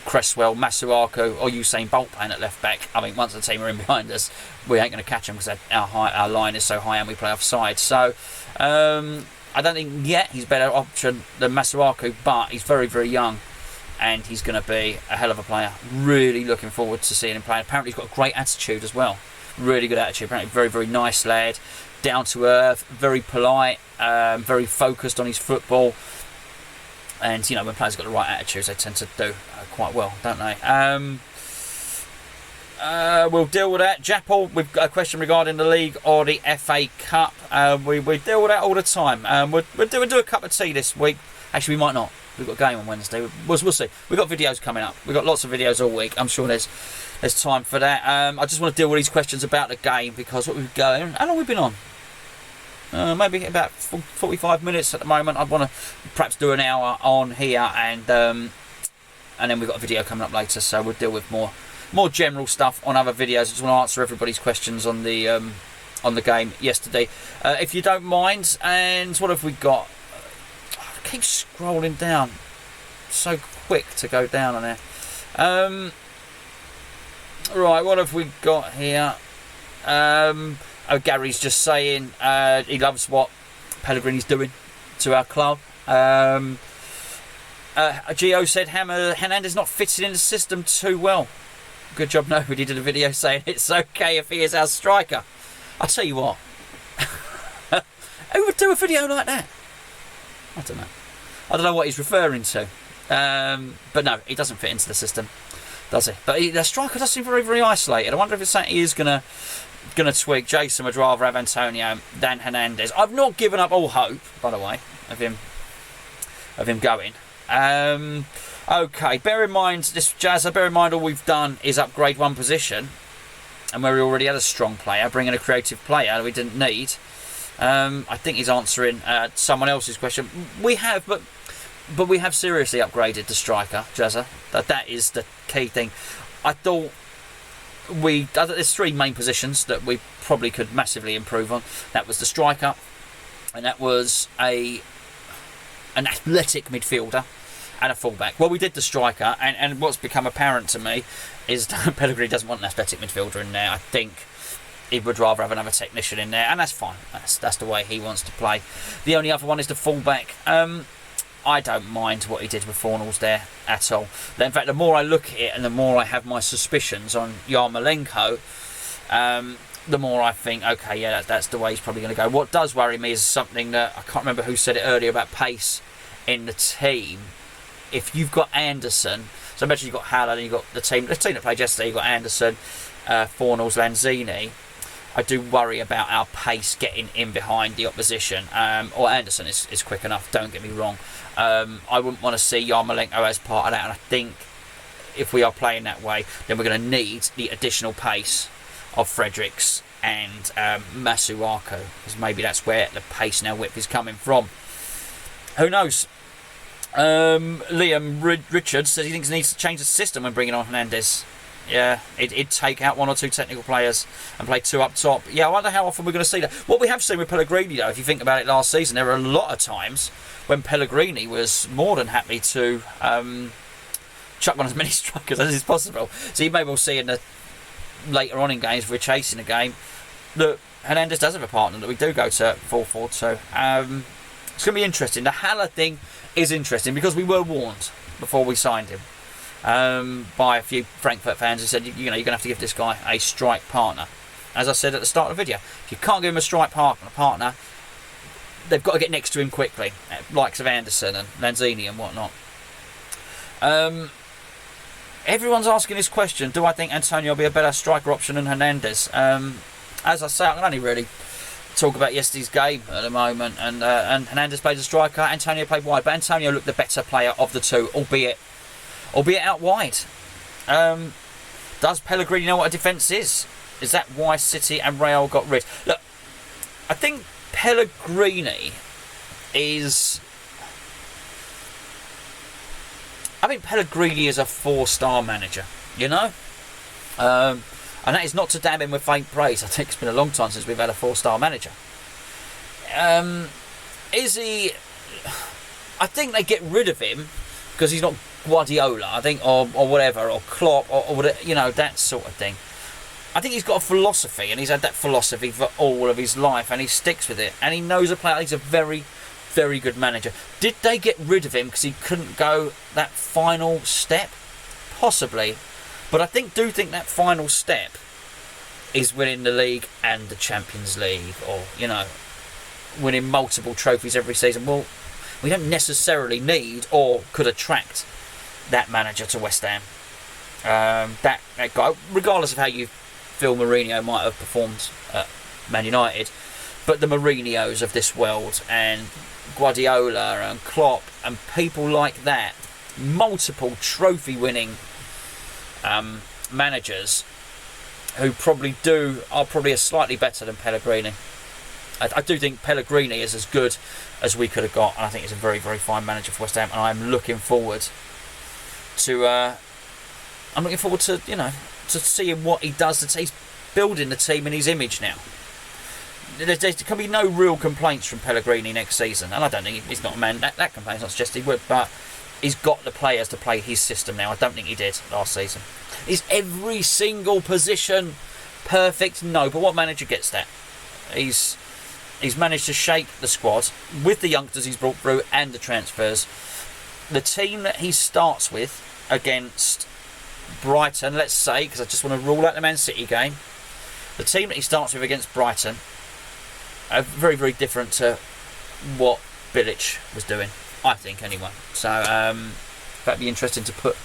Cresswell, Masuaku, or Usain Bolt playing at left back. I mean, once the team are in behind us, we ain't going to catch them because our line is so high and we play offside. So I I don't think yet he's a better option than Masuaku, but he's very, very young, and he's going to be a hell of a player. Really looking forward to seeing him play. Apparently he's got a great attitude as well. Really good attitude. Apparently very, very nice lad. Down to earth, very polite, very focused on his football. And, you know, when players have got the right attitudes, they tend to do quite well, don't they? We'll deal with that. Jappel, we've got a question regarding the league or the FA Cup. We deal with that all the time. We'll do a cup of tea this week. Actually, we might not. We've got a game on Wednesday. We'll see. We've got videos coming up. We've got lots of videos all week. I'm sure there's time for that. I just want to deal with these questions about the game, because what we've going. How long have we been on? Maybe about 45 minutes at the moment. I want to perhaps do an hour on here, and then we've got a video coming up later, so we'll deal with more general stuff on other videos. I just want to answer everybody's questions on the game yesterday, if you don't mind. And what have we got? I keep scrolling down, so quick to go down on there. Right, what have we got here? Oh, Gary's just saying he loves what Pellegrini's doing to our club. Gio said Hernandez not fitting in the system too well. Good job, nobody did a video saying it's okay if he is our striker. I'll tell you what. Who would do a video like that? I don't know. I don't know what he's referring to. But no, he doesn't fit into the system, does he? But the striker does seem very, very isolated. I wonder if it's something he is going to twig. Jason would rather have Antonio than Hernandez. I've not given up all hope, by the way, of him going. Okay, bear in mind, bear in mind all we've done is upgrade one position, and where we already had a strong player, bringing a creative player we didn't need. I think he's answering someone else's question. We have, but we have seriously upgraded the striker, Jazza. That is the key thing. I thought there's three main positions that we probably could massively improve on. That was the striker, and that was an athletic midfielder and a fullback. Well, we did the striker, and what's become apparent to me is that Pellegrini doesn't want an athletic midfielder in there. I think he would rather have another technician in there, and that's fine. That's the way he wants to play. The only other one is the fullback. I don't mind what he did with Fornals there at all. In fact, the more I look at it and the more I have my suspicions on Yarmolenko, the more I think, okay, yeah, that's the way he's probably going to go. What does worry me is something that I can't remember who said it earlier about pace in the team. If you've got Anderson, so imagine you've got Haller, and you've got the team that played yesterday, you've got Anderson, Fornals, Lanzini. I do worry about our pace getting in behind the opposition. Or Anderson is quick enough, don't get me wrong. I wouldn't want to see Yarmolenko as part of that, and I think if we are playing that way, then we're going to need the additional pace of Fredericks and Masuaku, because maybe that's where the pace and our width is coming from. Who knows? Liam Richards says he thinks he needs to change the system when bringing on Hernandez. Yeah, it'd take out one or two technical players and play two up top. Yeah, I wonder how often we're going to see that. What we have seen with Pellegrini, though, if you think about it last season, there were a lot of times when Pellegrini was more than happy to chuck on as many strikers as is possible. So you may well see in the later on in games, if we're chasing a game, that Hernandez does have a partner that we do go to 4-4. So it's going to be interesting. The Haller thing is interesting because we were warned before we signed him by a few Frankfurt fans who said, you're going to have to give this guy a strike partner. As I said at the start of the video, if you can't give him a strike partner, they've got to get next to him quickly, likes of Anderson and Lanzini and whatnot. Everyone's asking this question: do I think Antonio will be a better striker option than Hernandez? As I say, I can only really talk about yesterday's game at the moment, and Hernandez played as striker, Antonio played wide, but Antonio looked the better player of the two, albeit out wide. Does Pellegrini know what a defence is? Is that why City and Real got rid? Look, I think Pellegrini is... I think Pellegrini is a 4-star manager, you know? And that is not to damn him with faint praise. I think it's been a long time since we've had a 4-star manager. Is he... I think they get rid of him because he's not Guardiola, I think, or whatever, or Klopp, or whatever, you know, that sort of thing. I think he's got a philosophy, and he's had that philosophy for all of his life, and he sticks with it. And he knows a player. He's a very very good manager. Did they get rid of him because he couldn't go that final step? Possibly. But I do think that final step is winning the league and the Champions League, or, you know, winning multiple trophies every season. Well, we don't necessarily need or could attract that manager to West Ham. That guy, regardless of how you feel Mourinho might have performed at Man United, but the Mourinhos of this world, and Guardiola and Klopp and people like that, multiple trophy winning managers who are probably slightly better than Pellegrini. I do think Pellegrini is as good as we could have got, and I think he's a very, very fine manager for West Ham, and I'm looking forward to to seeing what he does. He's building the team in his image now. There can be no real complaints from Pellegrini next season, and I don't think he's not a man that complains. Not suggest he would, but he's got the players to play his system now. I don't think he did last season. Is every single position perfect? No, but what manager gets that? He's managed to shape the squad with the youngsters he's brought through and the transfers. The team that he starts with against Brighton, let's say, because I just want to rule out the Man City game, the team that he starts with against Brighton are very, very different to what Bilic was doing, I think, anyway. So that'd be interesting to put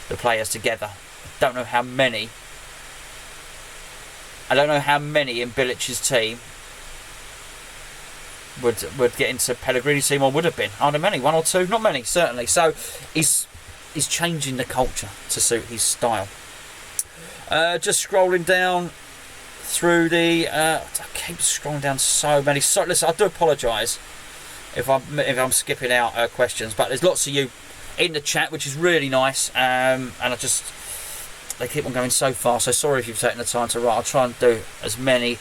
the players together. I don't know how many in Bilic's team would get into Pellegrini's team, or would have been. Are there many? One or two? Not many, certainly. So he's changing the culture to suit his style. Just scrolling down through the... I keep scrolling down so many. So, listen, I do apologise if I'm skipping out questions, but there's lots of you in the chat, which is really nice, and they keep on going so far, so sorry if you've taken the time to write. I'll try and do as many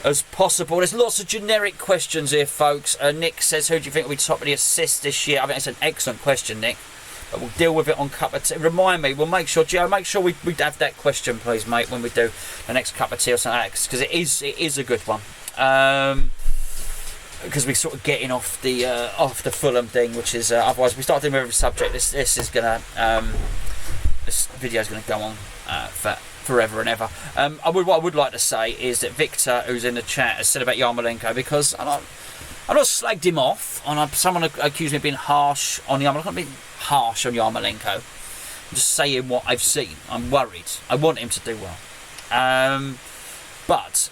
as possible. There's lots of generic questions here, folks. Nick says, who do you think will be top of the assists this year? I think it's an excellent question, Nick. But we'll deal with it on Cup of Tea. Remind me, we'll make sure, Gio, make sure we have that question, please, mate, when we do the next Cup of Tea or something, because it is a good one. Because we're sort of getting off the Fulham thing, which is otherwise we start doing every subject. This video is gonna go on for forever and ever. What I would like to say is that Victor, who's in the chat, has said about Yarmolenko, because I'm not slagged him off, and someone accused me of being harsh on Yarmolenko. I'm not being harsh on Yarmolenko. I'm just saying what I've seen. I'm worried. I want him to do well. But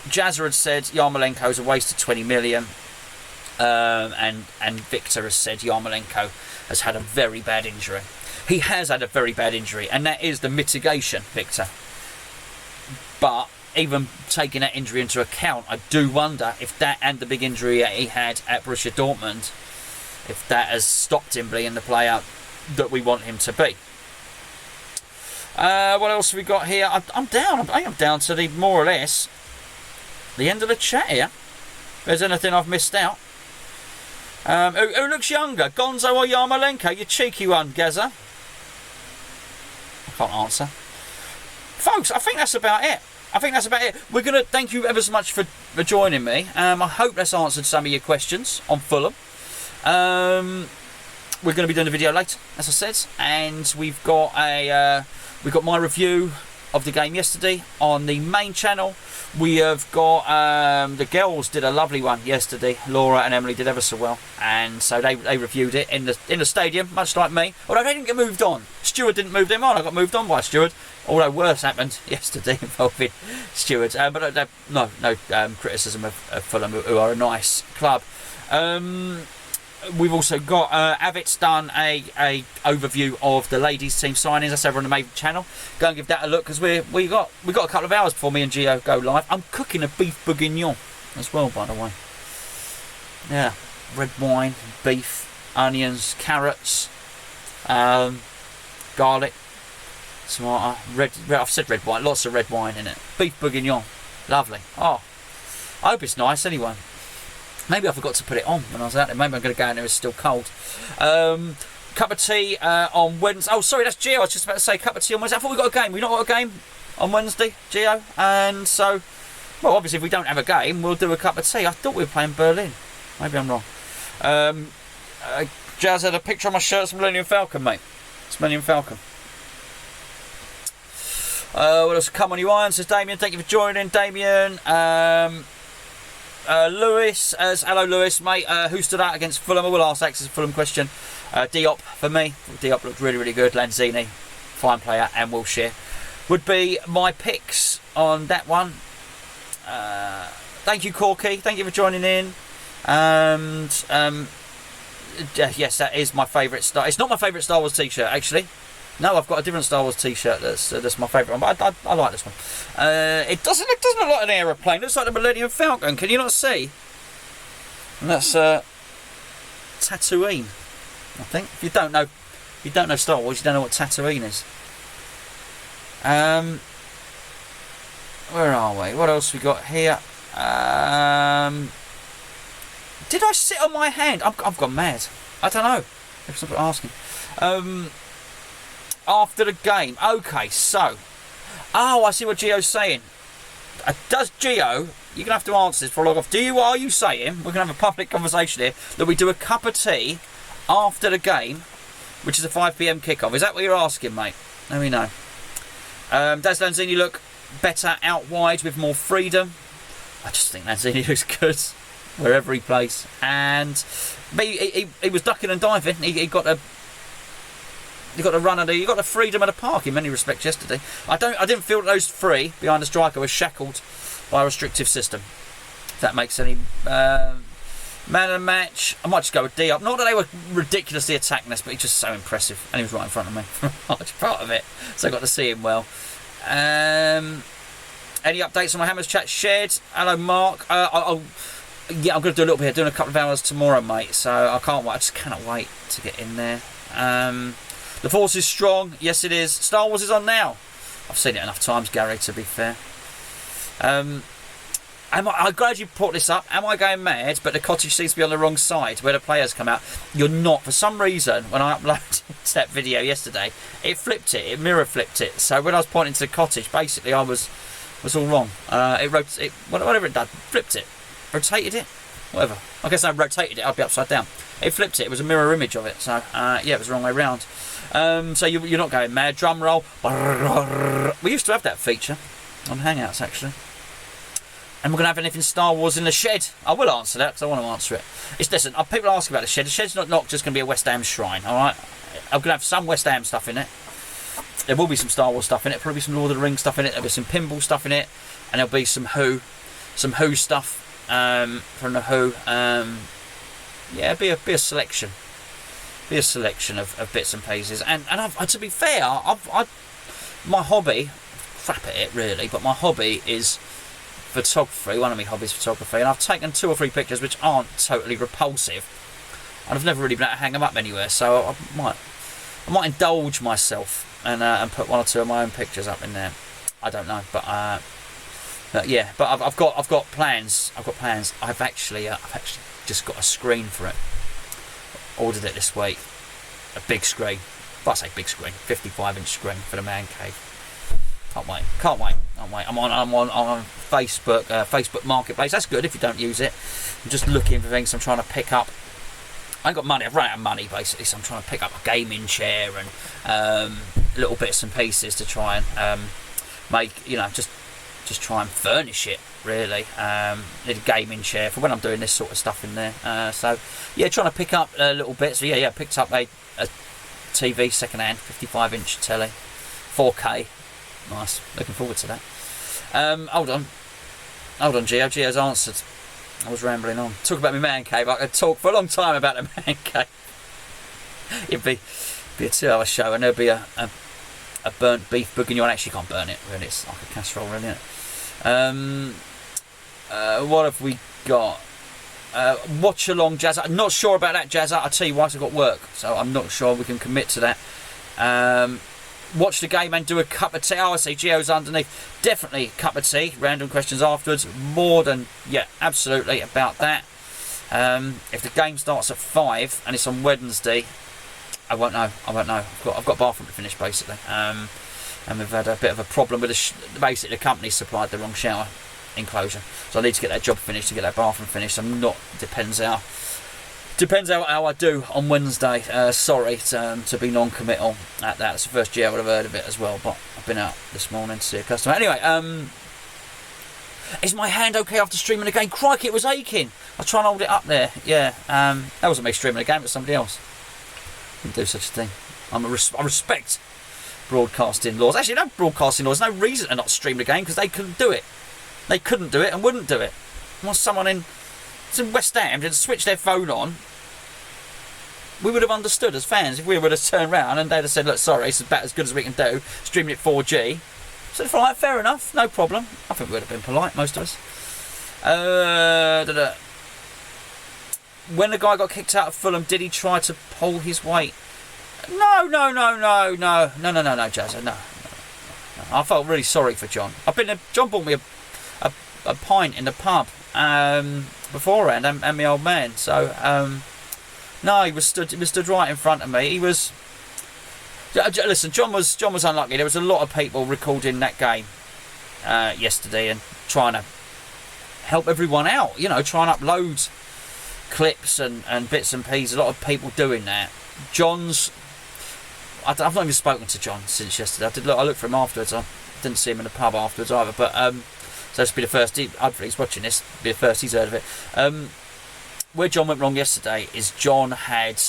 Jazza had said Yarmolenko is a waste of 20 million. And Victor has said Yarmolenko has had a very bad injury. He has had a very bad injury, and that is the mitigation, Victor. But even taking that injury into account, I do wonder if that and the big injury he had at Borussia Dortmund, if that has stopped him being the player that we want him to be. What else have we got here? I'm down. I am down to the more or less the end of the chat here. If there's anything I've missed out. Who looks younger, Gonzo or Yarmolenko? You cheeky one, Gaza. I can't answer. Folks, I think that's about it. We're going to thank you ever so much for joining me. I hope that's answered some of your questions on Fulham. We're going to be doing a video later, as I said, and we've got my review of the game yesterday on the main channel. We have got the girls did a lovely one yesterday. Laura and Emily did ever so well, and so they reviewed it in the stadium, much like me. Although they didn't get moved on. Stuart didn't move them on. I got moved on by Stuart. Although worse happened yesterday involving Stuart. But no criticism of Fulham, who are a nice club. We've also got Avit's done a overview of the ladies team signings. That's over on the main channel. Go and give that a look, because we got a couple of hours before me and Gio go live. I'm cooking a beef bourguignon as well, by the way. Yeah, red wine, beef, onions, carrots, garlic, tomato, red. I've said red wine. Lots of red wine in it. Beef bourguignon, lovely. Oh, I hope it's nice anyway. Maybe I forgot to put it on when I was out there. Maybe I'm going to go in there, it's still cold. Cup of tea on Wednesday. Oh, sorry, that's Gio. I was just about to say cup of tea on Wednesday. I thought we got a game. We not got a game on Wednesday, Gio. And so, well, obviously, if we don't have a game, we'll do a cup of tea. I thought we were playing Berlin. Maybe I'm wrong. Jazz had a picture on my shirt. It's Millennium Falcon, mate. It's Millennium Falcon. What else? Come on, you iron, says Damien. Thank you for joining, Damien. Lewis, hello Lewis, mate. Who stood out against Fulham? I will ask that. It's a Fulham question. Diop for me. Diop looked really, really good. Lanzini, fine player, and Wilshere would be my picks on that one. Thank you, Corky. Thank you for joining in. And yes, that is my favourite Star. It's not my favourite Star Wars T-shirt, actually. No, I've got a different Star Wars T-shirt that's my favourite one, but I like this one. It doesn't look like an aeroplane. It looks like the Millennium Falcon. Can you not see? And that's Tatooine, I think. If you don't know Star Wars, you don't know what Tatooine is. Where are we? What else we got here? Did I sit on my hand? I've gone mad. I don't know. If somebody asking. After the game. Okay, so. Oh, I see what Gio's saying. Does Gio, you're going to have to answer this before I log off. Are you saying, we're going to have a public conversation here, that we do a cup of tea after the game, which is a 5 PM kickoff? Is that what you're asking, mate? Let me know. Does Lanzini look better out wide with more freedom? I just think Lanzini looks good wherever he plays. And he was ducking and diving. He got a run under. He got the freedom of the park in many respects yesterday. I didn't feel that those three behind the striker were shackled by a restrictive system. If that makes any man of the match, I might just go with Diop. Not that they were ridiculously attacking us, but he's just so impressive, and he was right in front of me for a large part of it, so I got to see him well. Any updates on my Hammers chat shared? Hello, Mark. Yeah, I'm going to do a little bit here, doing a couple of hours tomorrow, mate. So I can't wait. I just cannot wait to get in there. The Force is strong. Yes, it is. Star Wars is on now. I've seen it enough times, Gary, to be fair. I'm glad you brought this up. Am I going mad? But the cottage seems to be on the wrong side where the players come out. You're not. For some reason, when I uploaded that video yesterday, it flipped it. It mirror flipped it. So when I was pointing to the cottage, basically I was all wrong. Whatever it did, flipped it. Rotated it? Whatever. I guess I rotated it, I'd be upside down. It flipped it. It was a mirror image of it. So, yeah, it was the wrong way round. So you're not going mad. Drum roll. We used to have that feature on Hangouts, actually. And we're going to have anything Star Wars in the shed. I will answer that because I want to answer it. Listen, people ask about the shed. The shed's not just going to be a West Ham shrine, alright? I'm going to have some West Ham stuff in it. There will be some Star Wars stuff in it. Probably some Lord of the Rings stuff in it. There'll be some pinball stuff in it. And there'll be some Who stuff from the Who. Yeah, be a selection. Be a selection of bits and pieces. And to be fair, my hobby, crap at it really, but my hobby is photography. One of my hobbies is photography, and I've taken 2 or 3 pictures which aren't totally repulsive, and I've never really been able to hang them up anywhere. So I might indulge myself and put 1 or 2 of my own pictures up in there. I don't know, but yeah. But I've got plans. I've actually just got a screen for it. Ordered it this week. A big screen. Well, I say big screen. 55-inch screen for the man cave. Can't wait. I'm on Facebook Marketplace. That's good if you don't use it. I'm just looking for things I'm trying to pick up. I ain't got money. I've run out of money basically, so I'm trying to pick up a gaming chair and little bits and pieces to try and make, just try and furnish it really. Need a gaming chair for when I'm doing this sort of stuff in there. So yeah, trying to pick up a little bit. So yeah, picked up a TV second-hand 55-inch telly, 4K. Nice. Looking forward to that. Hold on, Gio. Gio's answered. I was rambling on. Talk about my man cave. I could talk for a long time about the man cave. It'd be a 2-hour show, and there'd be a burnt beef bourguignon. Actually, can't burn it. Really, it's like a casserole, really, isn't it? What have we got? Watch along, Jazza. I'm not sure about that, Jazza. I'll tell you why. I've got work, so I'm not sure we can commit to that. Watch the game and do a cup of tea. Oh, I see Gio's underneath. Definitely a cup of tea. Random questions afterwards. More than, yeah, absolutely about that. If the game starts at 5 and it's on Wednesday, I won't know. I've got bathroom to finish basically. And we've had a bit of a problem with basically the company supplied the wrong shower enclosure. So I need to get that job finished, to get that bathroom finished. I'm not, depends how I do on Wednesday. Sorry to be non-committal at that. It's the first year I would have heard of it as well, but I've been out this morning to see a customer. Anyway, is my hand okay after streaming the game? Crikey, it was aching. I'll try and hold it up there. Yeah, that wasn't me streaming the game, it was somebody else. Didn't do such a thing. I respect broadcasting laws. Actually, no broadcasting laws. No reason to not stream the game because they couldn't do it. They couldn't do it and wouldn't do it. Once someone in West Ham did switch their phone on, we would have understood as fans if we would have turned around and they'd have said, look, sorry, it's about as good as we can do, streaming it 4G. So it's like, fair enough, no problem. I think we would have been polite, most of us. When the guy got kicked out of Fulham, did he try to pull his weight? No, Jazza, no. I felt really sorry for John. John bought me a pint in the pub beforehand, and my old man. So no, he was stood right in front of me. He was. Listen, John was unlucky. There was a lot of people recording that game yesterday and trying to help everyone out. You know, trying to upload clips and bits and pieces. A lot of people doing that. I've not even spoken to John since yesterday. I looked for him afterwards. I didn't see him in the pub afterwards either. But so this will be the first. Hopefully he's watching this. It'll be the first he's heard of it. Where John went wrong yesterday is John had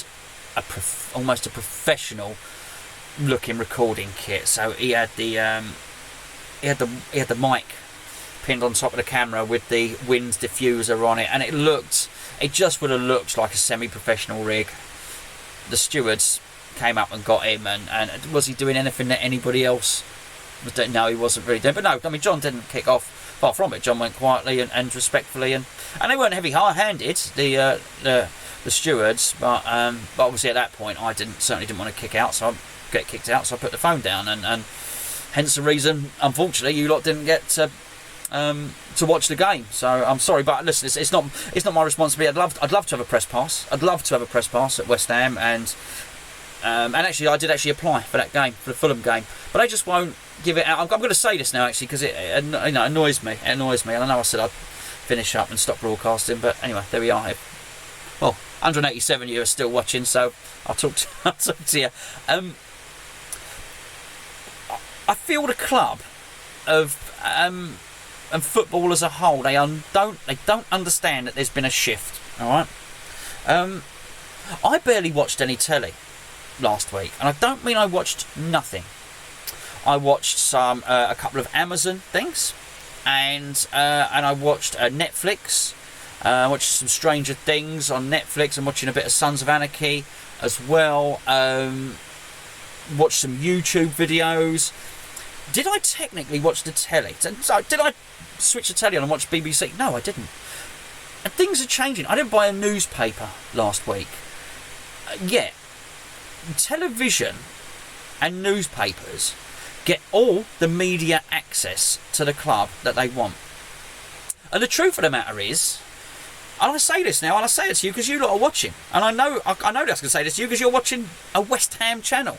almost a professional looking recording kit. So he had the mic pinned on top of the camera with the wind diffuser on it, and it just would have looked like a semi-professional rig. The stewards came up and got him, and was he doing anything that anybody else was doing? No, he wasn't really doing. But no, I mean, John didn't kick off. Far from it, John went quietly and respectfully, and they weren't heavy-handed, the stewards, but obviously at that point I certainly didn't want to get kicked out, so I put the phone down, and hence the reason, unfortunately, you lot didn't get to watch the game. So I'm sorry, but listen, it's not my responsibility. I'd love to have a press pass. I'd love to have a press pass at West Ham, and actually I did apply for that game, for the Fulham game, but I just won't give it out. I'm going to say this now actually because it annoys me. It annoys me, and I know I said I'd finish up and stop broadcasting, but anyway, there we are. Well, 187 of you are still watching, so I'll talk to you. I feel the club and football as a whole, they don't understand that there's been a shift. All right, I barely watched any telly last week, and I don't mean I watched nothing. I watched a couple of Amazon things, and I watched Netflix. I watched some Stranger Things on Netflix. I'm watching a bit of Sons of Anarchy as well. Watched some YouTube videos. Did I technically watch the telly? So did I switch the telly on and watch BBC? No, I didn't. And things are changing. I didn't buy a newspaper last week. Yet, television and newspapers get all the media access to the club that they want. And the truth of the matter is, and I say this now, and I say it to you because you lot are watching, and I know that's going to say this to you because you're watching a West Ham channel.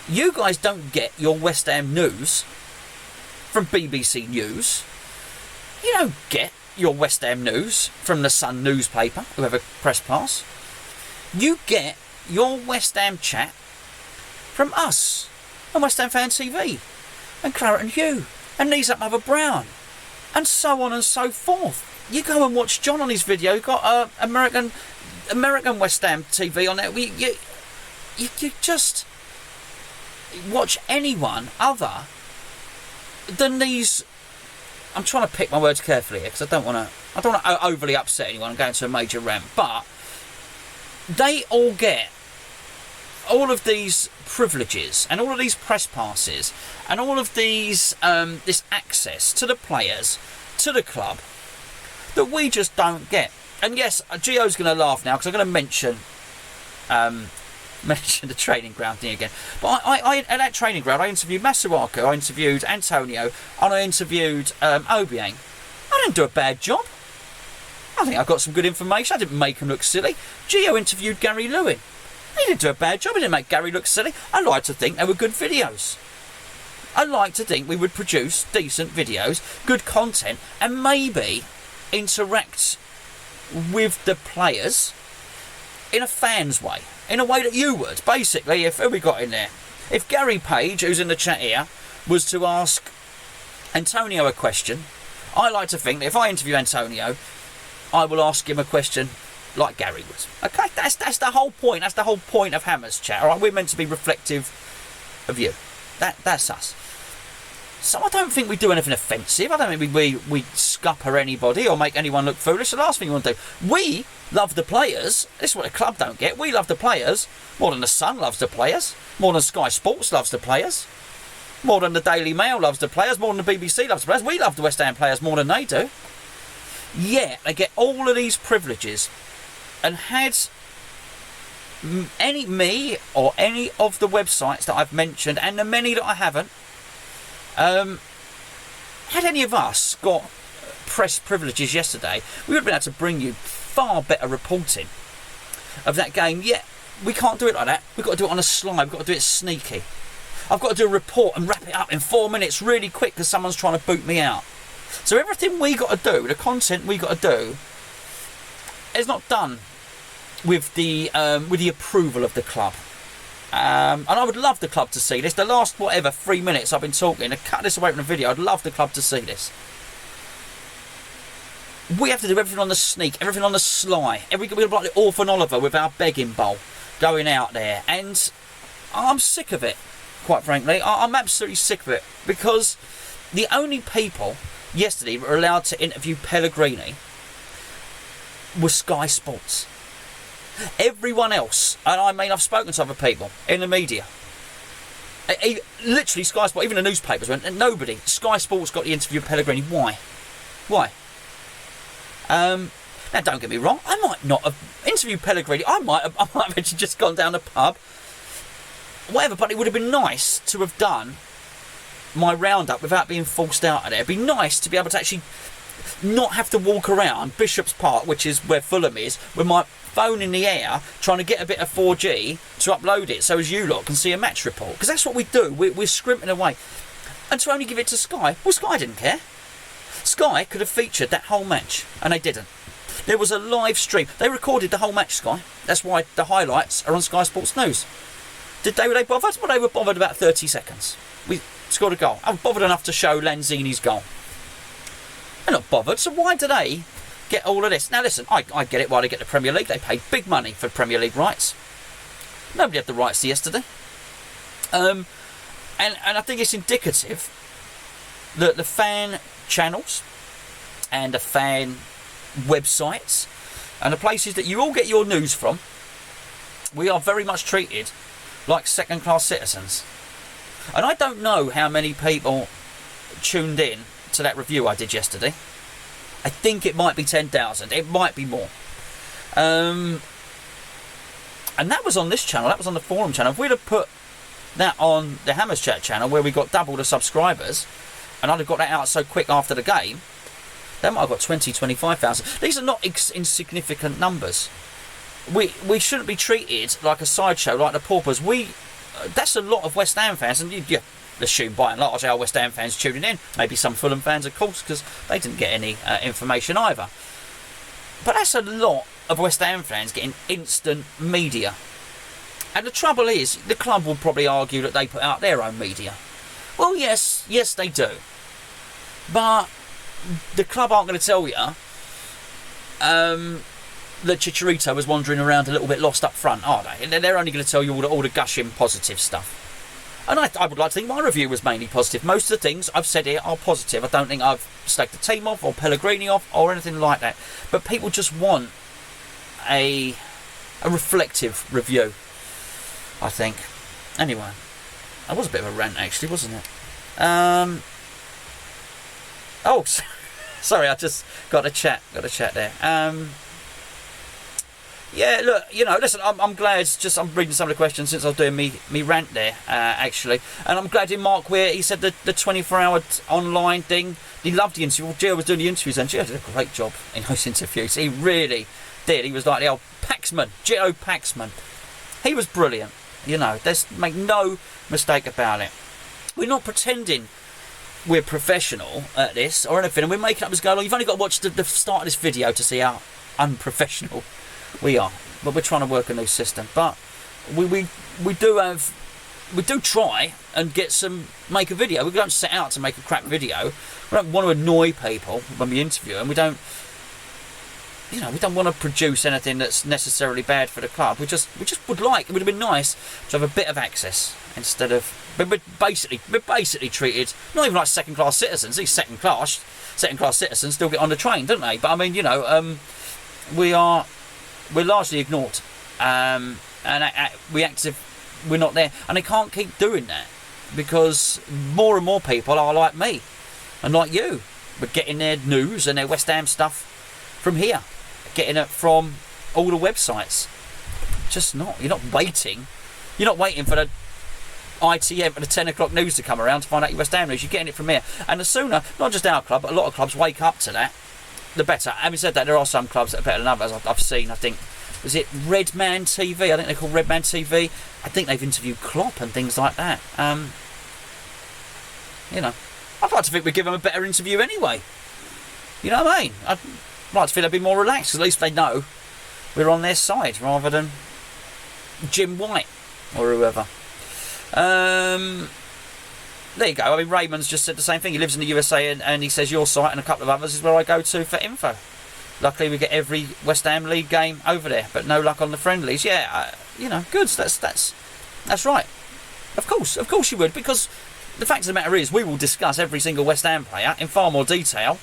You guys don't get your West Ham news from BBC News. You don't get your West Ham news from the Sun newspaper, who have a press pass. You get your West Ham chat from us and West Ham Fan TV and Claret Hugh and Knees Up Mother Brown and so on and so forth. You go and watch John on his video. You've got American West Ham TV on there. You just watch anyone other than these. I'm trying to pick my words carefully here because I don't want to overly upset anyone and go into a major rant, but they all get all of these privileges and all of these press passes and all of these this access to the players, to the club, that we just don't get. And yes, Gio's going to laugh now because I'm going to mention the training ground thing again. But I at that training ground, I interviewed Masuaku, I interviewed Antonio, and I interviewed Obiang. I didn't do a bad job. I think I got some good information. I didn't make him look silly. Gio interviewed Gary Lewin. He didn't do a bad job. He didn't make Gary look silly. I like to think they were good videos. I like to think we would produce decent videos, good content, and maybe interact with the players in a fan's way, in a way that you would. Basically, who we got in there? If Gary Page, who's in the chat here, was to ask Antonio a question, I like to think that if I interview Antonio, I will ask him a question like Gary would. Okay, that's the whole point. That's the whole point of Hammer's chat. All right, we're meant to be reflective of you. That's us. So I don't think we do anything offensive. I don't think we scupper anybody or make anyone look foolish. The last thing we want to do. We love the players. This is what the club don't get. We love the players more than the Sun loves the players, more than Sky Sports loves the players, more than the Daily Mail loves the players, more than the BBC loves the players. We love the West Ham players more than they do. Yeah, they get all of these privileges. And had me or any of the websites that I've mentioned, and the many that I haven't, had any of us got press privileges yesterday, we would have been able to bring you far better reporting of that game. Yet we can't do it like that. We've got to do it on a slide. We've got to do it sneaky. I've got to do a report and wrap it up in 4 minutes really quick because someone's trying to boot me out. So everything we got to do, the content we got to do, is not done with the approval of the club. And I would love the club to see this. The last, 3 minutes I've been talking, to cut this away from the video, I'd love the club to see this. We have to do everything on the sneak, everything on the sly. We're like the Orphan Oliver with our begging bowl going out there. And I'm sick of it, quite frankly. I'm absolutely sick of it. Because the only people yesterday were allowed to interview Pellegrini were Sky Sports. Everyone else, and I mean I've spoken to other people in the media, literally Sky Sports, even the newspapers went, and nobody, Sky Sports got the interview of Pellegrini. Why? Now don't get me wrong, I might not have interviewed Pellegrini, I might have actually just gone down the pub, whatever, but it would have been nice to have done my roundup without being forced out of there. It'd be nice to be able to actually not have to walk around Bishop's Park, which is where Fulham is, with my phone in the air trying to get a bit of 4G to upload it so as you lot can see a match report, because that's what we do. We're scrimping away, and to only give it to Sky, well, Sky didn't care. Sky could have featured that whole match, and they didn't. There was a live stream. They recorded the whole match, Sky. That's why the highlights are on Sky Sports News. Were they bothered? Well, they were bothered about 30 seconds. We scored a goal. I was bothered enough to show Lanzini's goal. They're not bothered, so why do they get all of this? Now listen, I get it why they get the Premier League. They paid big money for Premier League rights. Nobody had the rights yesterday. And I think it's indicative that the fan channels and the fan websites and the places that you all get your news from, we are very much treated like second-class citizens. And I don't know how many people tuned in to that review I did yesterday. I think it might be 10,000. It might be more. And that was on this channel. That was on the forum channel. If we'd have put that on the Hammers Chat channel, where we got double the subscribers, and I'd have got that out so quick after the game, they might have got 20, 25,000. These are not insignificant numbers. We shouldn't be treated like a sideshow, like the paupers. That's a lot of West Ham fans, and you assume by and large our West Ham fans tuning in. Maybe some Fulham fans, of course, because they didn't get any information either. But that's a lot of West Ham fans getting instant media. And the trouble is, the club will probably argue that they put out their own media. Well, yes, they do. But the club aren't going to tell you that Chicharito was wandering around a little bit lost up front, are they? They're only going to tell you all the gushing positive stuff. And I would like to think my review was mainly positive. Most of the things I've said here are positive. I don't think I've slagged the team off or Pellegrini off or anything like that. But people just want a reflective review, I think. Anyway, that was a bit of a rant actually, wasn't it? Oh, sorry, I just got a chat there. Yeah, look, listen, I'm glad. I'm reading some of the questions since I was doing me rant there, actually. And I'm glad in Mark where he said the 24-hour online thing. He loved the interview. Well, Gio was doing the interviews and Gio did a great job in those interviews. He really did. He was like the old Paxman, Gio Paxman. He was brilliant. There's make no mistake about it. we're not pretending we're professional at this or anything, and we're making up as go along. You've only got to watch the start of this video to see how unprofessional we are. But we're trying to work a new system. But we do try and make a video. We don't set out to make a crap video. We don't want to annoy people when we interview them. We don't want to produce anything that's necessarily bad for the club. We just would like. It would have been nice to have a bit of access instead of. But we're basically treated not even like second-class citizens. These second-class citizens still get on the train, don't they? But I mean, we're largely ignored, and we're not there, and they can't keep doing that because more and more people are like me and like you. We're getting their news and their West Ham stuff from here, getting it from all the websites. Just not. You're not waiting for the ITM for the 10 o'clock news to come around to find out your West Ham news. You're getting it from here, and the sooner, not just our club, but a lot of clubs wake up to that, the better. Having said that, there are some clubs that are better than others. I've seen, I think, was it Redman TV? I think they're called Redman TV. I think they've interviewed Klopp and things like that. I'd like to think we'd give them a better interview anyway. You know what I mean? I'd like to feel they'd be more relaxed, 'cause at least they know we're on their side rather than Jim White or whoever. There you go. I mean, Raymond's just said the same thing. He lives in the USA and he saes your site and a couple of others is where I go to for info. Luckily, we get every West Ham League game over there, but no luck on the friendlies. Yeah, good. That's right. Of course you would, because the fact of the matter is, we will discuss every single West Ham player in far more detail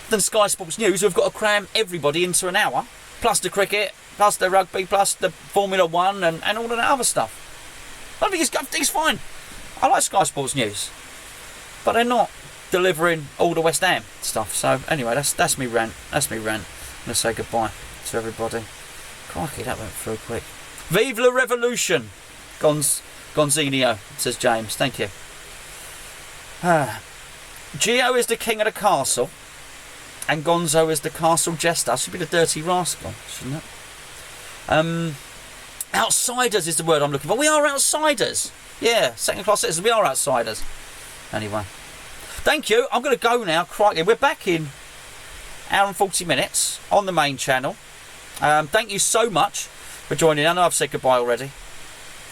than Sky Sports News, who've got to cram everybody into an hour, plus the cricket, plus the rugby, plus the Formula One, and all of that other stuff. I think it's fine. I like Sky Sports News, but they're not delivering all the West Ham stuff. So anyway, that's me rant. I'm going to say goodbye to everybody. Crikey, that went through quick. Vive la Revolution, Gonzinho, says James. Thank you. Gio is the king of the castle, and Gonzo is the castle jester. Should be the dirty rascal, shouldn't it? Outsiders is the word I'm looking for. We are outsiders. Yeah, second-class citizens. We are outsiders. Anyway, thank you. I'm going to go now. Crikey, we're back in hour and 40 minutes on the main channel. Thank you so much for joining. I know I've said goodbye already.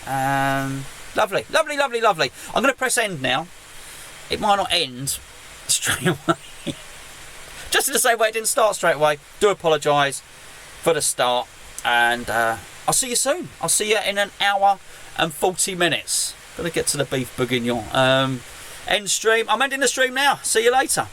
Lovely. I'm going to press end now. It might not end straight away. Just in the same way it didn't start straight away. Do apologise for the start. And I'll see you soon. I'll see you in an hour and 40 minutes. Got to get to the beef bourguignon. End stream. I'm ending the stream now. See you later.